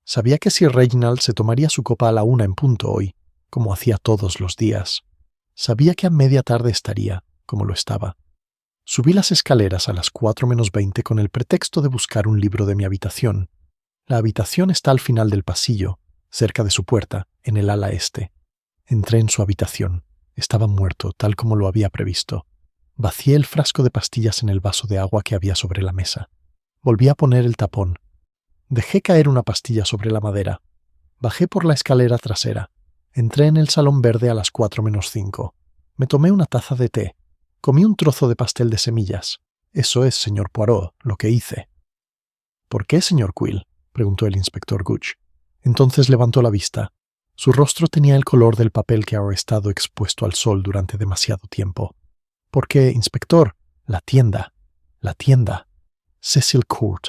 Sabía que Sir Reginald se tomaría su copa a la 1 en punto hoy, como hacía todos los días. Sabía que a media tarde estaría, como lo estaba. Subí las escaleras a las 4:20 con el pretexto de buscar un libro de mi habitación. La habitación está al final del pasillo, cerca de su puerta, en el ala este. Entré en su habitación. Estaba muerto, tal como lo había previsto. Vacié el frasco de pastillas en el vaso de agua que había sobre la mesa. Volví a poner el tapón. Dejé caer una pastilla sobre la madera. Bajé por la escalera trasera. Entré en el salón verde a las 4:05. Me tomé una taza de té. Comí un trozo de pastel de semillas. Eso es, señor Poirot, lo que hice. ¿Por qué, señor Quill?, preguntó el inspector Gooch. Entonces levantó la vista. Su rostro tenía el color del papel que ha estado expuesto al sol durante demasiado tiempo. Porque, inspector, la tienda. Cecil Court,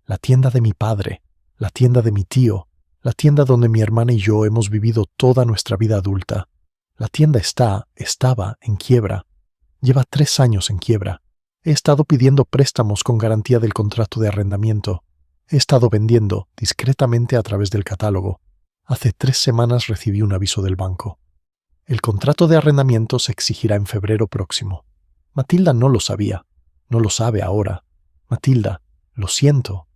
la tienda de mi padre, la tienda de mi tío, la tienda donde mi hermana y yo hemos vivido toda nuestra vida adulta. La tienda estaba en quiebra. Lleva 3 años en quiebra. He estado pidiendo préstamos con garantía del contrato de arrendamiento. He estado vendiendo discretamente a través del catálogo. Hace 3 semanas recibí un aviso del banco. El contrato de arrendamiento se exigirá en febrero próximo. Matilda no lo sabía. No lo sabe ahora. Matilda, lo siento.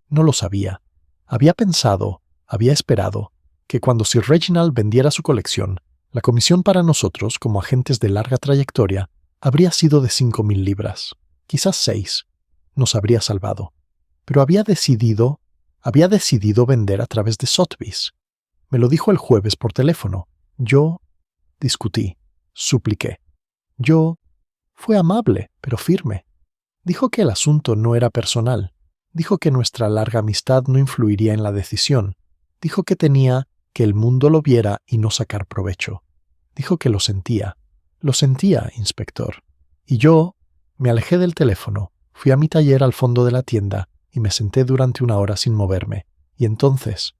No lo sabía. Había esperado, que cuando Sir Reginald vendiera su colección, la comisión para nosotros, como agentes de larga trayectoria, habría sido de 5.000 libras, quizás 6. Nos habría salvado. Pero había decidido vender a través de Sotheby's. Me lo dijo el jueves por teléfono. Yo discutí, supliqué. Fue amable, pero firme. Dijo que el asunto no era personal. Dijo que nuestra larga amistad no influiría en la decisión. Dijo que tenía que el mundo lo viera y no sacar provecho. Dijo que lo sentía. Lo sentía, inspector. Y yo me alejé del teléfono, fui a mi taller al fondo de la tienda y me senté durante 1 hora sin moverme. Y entonces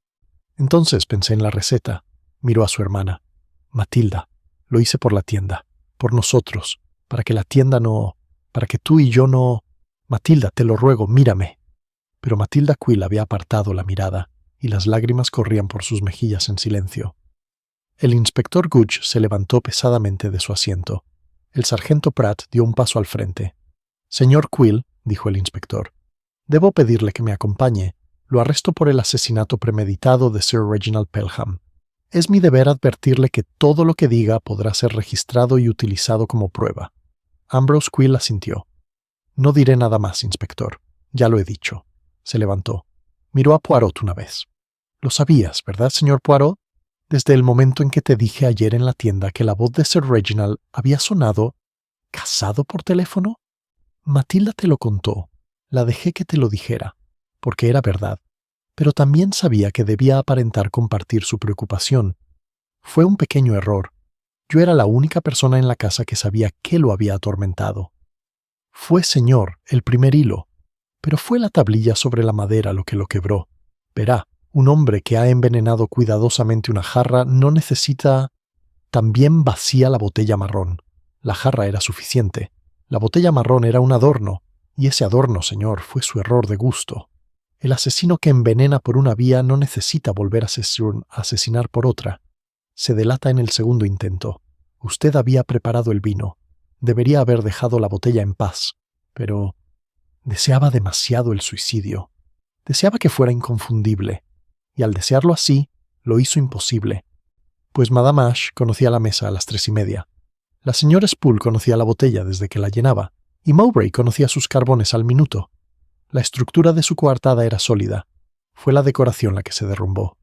pensé en la receta. Miró a su hermana. Matilda, lo hice por la tienda, por nosotros, para que tú y yo no... Matilda, te lo ruego, mírame. Pero Matilda Quill había apartado la mirada, y las lágrimas corrían por sus mejillas en silencio. El inspector Gooch se levantó pesadamente de su asiento. El sargento Pratt dio un paso al frente. Señor Quill, dijo el inspector, debo pedirle que me acompañe. Lo arresto por el asesinato premeditado de Sir Reginald Pelham. Es mi deber advertirle que todo lo que diga podrá ser registrado y utilizado como prueba. Ambrose Quill asintió. No diré nada más, inspector. Ya lo he dicho. Se levantó. Miró a Poirot una vez. Lo sabías, ¿verdad, señor Poirot? Desde el momento en que te dije ayer en la tienda que la voz de Sir Reginald había sonado... ¿Casado por teléfono? Matilda te lo contó. La dejé que te lo dijera, porque era verdad. Pero también sabía que debía aparentar compartir su preocupación. Fue un pequeño error. Yo era la única persona en la casa que sabía qué lo había atormentado. Fue, señor, el primer hilo, pero fue la tablilla sobre la madera lo que lo quebró. Verá, un hombre que ha envenenado cuidadosamente una jarra no necesita... También vacía la botella marrón. La jarra era suficiente. La botella marrón era un adorno, y ese adorno, señor, fue su error de gusto. El asesino que envenena por una vía no necesita volver a asesinar por otra. Se delata en el segundo intento. Usted había preparado el vino. Debería haber dejado la botella en paz. Pero deseaba demasiado el suicidio. Deseaba que fuera inconfundible. Y al desearlo así, lo hizo imposible. Pues Madame Ash conocía la mesa a las 3:30. La señora Spool conocía la botella desde que la llenaba, y Mowbray conocía sus carbones al minuto. La estructura de su coartada era sólida. Fue la decoración la que se derrumbó.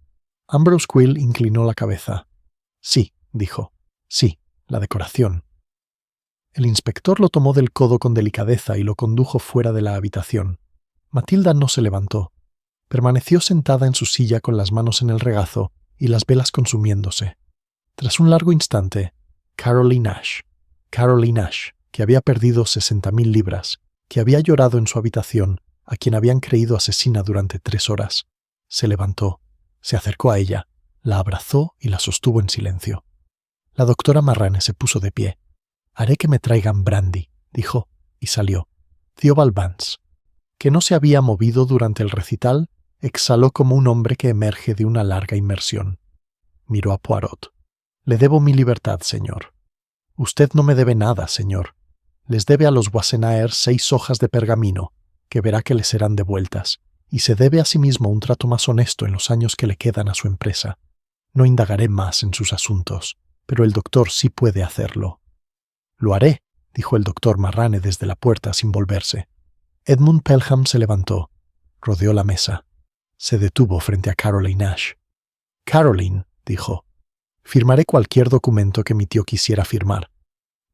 Ambrose Quill inclinó la cabeza. Sí, dijo. Sí, la decoración. El inspector lo tomó del codo con delicadeza y lo condujo fuera de la habitación. Matilda no se levantó. Permaneció sentada en su silla con las manos en el regazo y las velas consumiéndose. Tras un largo instante, Caroline Ash, que había perdido 60.000 libras, que había llorado en su habitación, a quien habían creído asesina durante 3 horas, se levantó, se acercó a ella, la abrazó y la sostuvo en silencio. La doctora Marrane se puso de pie. «Haré que me traigan brandy», dijo, y salió. Theobald Vance, que no se había movido durante el recital, exhaló como un hombre que emerge de una larga inmersión. Miró a Poirot. «Le debo mi libertad, señor». «Usted no me debe nada, señor. Les debe a los Boissonnaire 6 hojas de pergamino, que verá que le serán devueltas, y se debe a sí mismo un trato más honesto en los años que le quedan a su empresa. No indagaré más en sus asuntos, pero el doctor sí puede hacerlo». «Lo haré», dijo el doctor Marrane desde la puerta sin volverse. Edmund Pelham se levantó, rodeó la mesa. Se detuvo frente a Caroline Ash. «Caroline», dijo, «firmaré cualquier documento que mi tío quisiera firmar.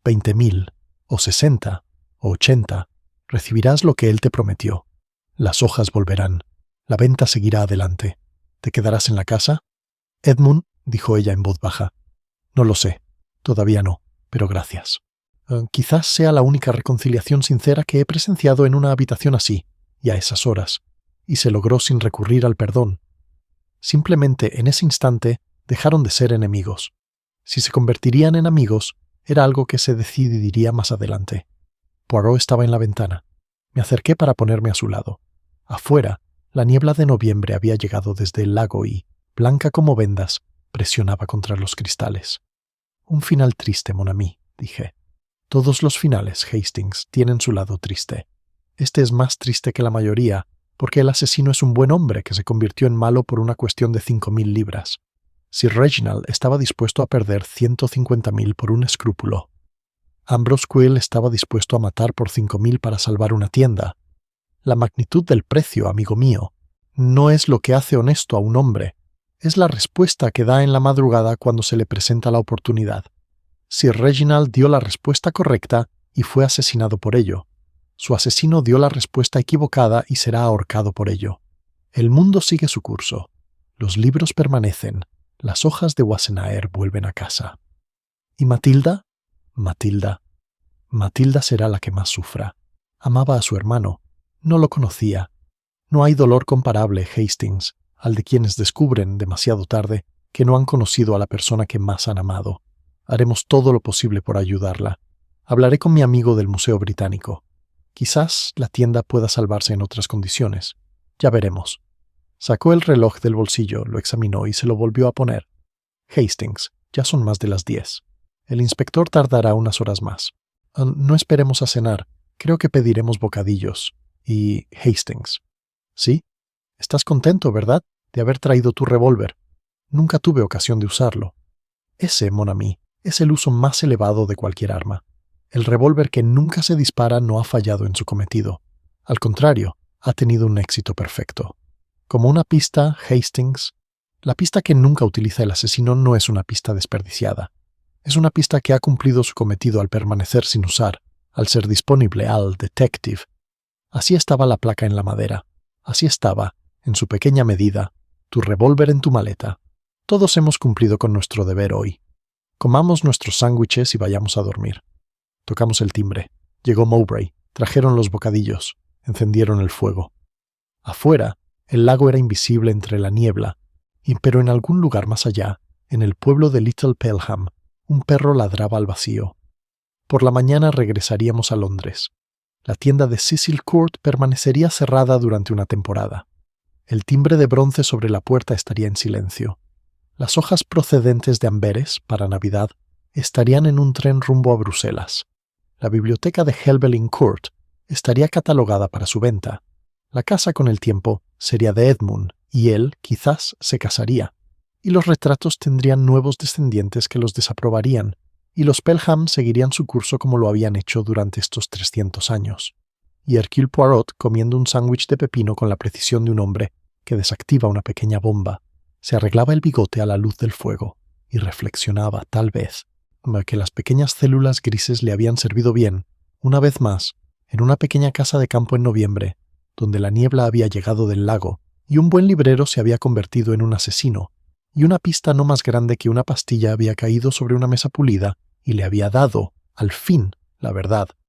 20.000, o 60, o 80, recibirás lo que él te prometió. Las hojas volverán. La venta seguirá adelante. ¿Te quedarás en la casa?» «Edmund», dijo ella en voz baja, «no lo sé. Todavía no, pero gracias. Quizás sea la única reconciliación sincera que he presenciado en una habitación así, y a esas horas, y se logró sin recurrir al perdón. Simplemente en ese instante dejaron de ser enemigos. Si se convertirían en amigos, era algo que se decidiría más adelante». Poirot estaba en la ventana. Me acerqué para ponerme a su lado. Afuera, la niebla de noviembre había llegado desde el lago y, blanca como vendas, presionaba contra los cristales. «Un final triste, mon ami», dije. «Todos los finales, Hastings, tienen su lado triste. Este es más triste que la mayoría, porque el asesino es un buen hombre que se convirtió en malo por una cuestión de 5.000 libras. Sir Reginald estaba dispuesto a perder 150.000 por un escrúpulo. Ambrose Quill estaba dispuesto a matar por 5.000 para salvar una tienda. La magnitud del precio, amigo mío, no es lo que hace honesto a un hombre, es la respuesta que da en la madrugada cuando se le presenta la oportunidad. Sir Reginald dio la respuesta correcta y fue asesinado por ello. Su asesino dio la respuesta equivocada y será ahorcado por ello. El mundo sigue su curso. Los libros permanecen. Las hojas de Boissonnaire vuelven a casa. ¿Y Matilda? Matilda será la que más sufra. Amaba a su hermano. No lo conocía. No hay dolor comparable, Hastings, al de quienes descubren, demasiado tarde, que no han conocido a la persona que más han amado. Haremos todo lo posible por ayudarla. Hablaré con mi amigo del Museo Británico. Quizás la tienda pueda salvarse en otras condiciones. Ya veremos. Sacó el reloj del bolsillo, lo examinó y se lo volvió a poner. Hastings, ya son más de las 10. El inspector tardará unas horas más. No esperemos a cenar. Creo que pediremos bocadillos. Y Hastings. ¿Sí? Estás contento, ¿verdad?, de haber traído tu revólver. Nunca tuve ocasión de usarlo. Ese, mon ami, es el uso más elevado de cualquier arma. El revólver que nunca se dispara no ha fallado en su cometido. Al contrario, ha tenido un éxito perfecto. Como una pista, Hastings, la pista que nunca utiliza el asesino no es una pista desperdiciada. Es una pista que ha cumplido su cometido al permanecer sin usar, al ser disponible al detective. Así estaba la placa en la madera. Así estaba, en su pequeña medida, tu revólver en tu maleta. Todos hemos cumplido con nuestro deber hoy. Comamos nuestros sándwiches y vayamos a dormir. Tocamos el timbre. Llegó Mowbray. Trajeron los bocadillos. Encendieron el fuego. Afuera, el lago era invisible entre la niebla, pero en algún lugar más allá, en el pueblo de Little Pelham, un perro ladraba al vacío. Por la mañana regresaríamos a Londres. La tienda de Cecil Court permanecería cerrada durante una temporada. El timbre de bronce sobre la puerta estaría en silencio. Las hojas procedentes de Amberes, para Navidad, estarían en un tren rumbo a Bruselas. La biblioteca de Helvellyn Court estaría catalogada para su venta. La casa con el tiempo sería de Edmund, y él, quizás, se casaría. Y los retratos tendrían nuevos descendientes que los desaprobarían, y los Pelham seguirían su curso como lo habían hecho durante estos 300 años. Y Hercule Poirot, comiendo un sándwich de pepino con la precisión de un hombre que desactiva una pequeña bomba, se arreglaba el bigote a la luz del fuego y reflexionaba, tal vez, que las pequeñas células grises le habían servido bien, una vez más, en una pequeña casa de campo en noviembre, donde la niebla había llegado del lago, y un buen librero se había convertido en un asesino, y una pista no más grande que una pastilla había caído sobre una mesa pulida y le había dado, al fin, la verdad,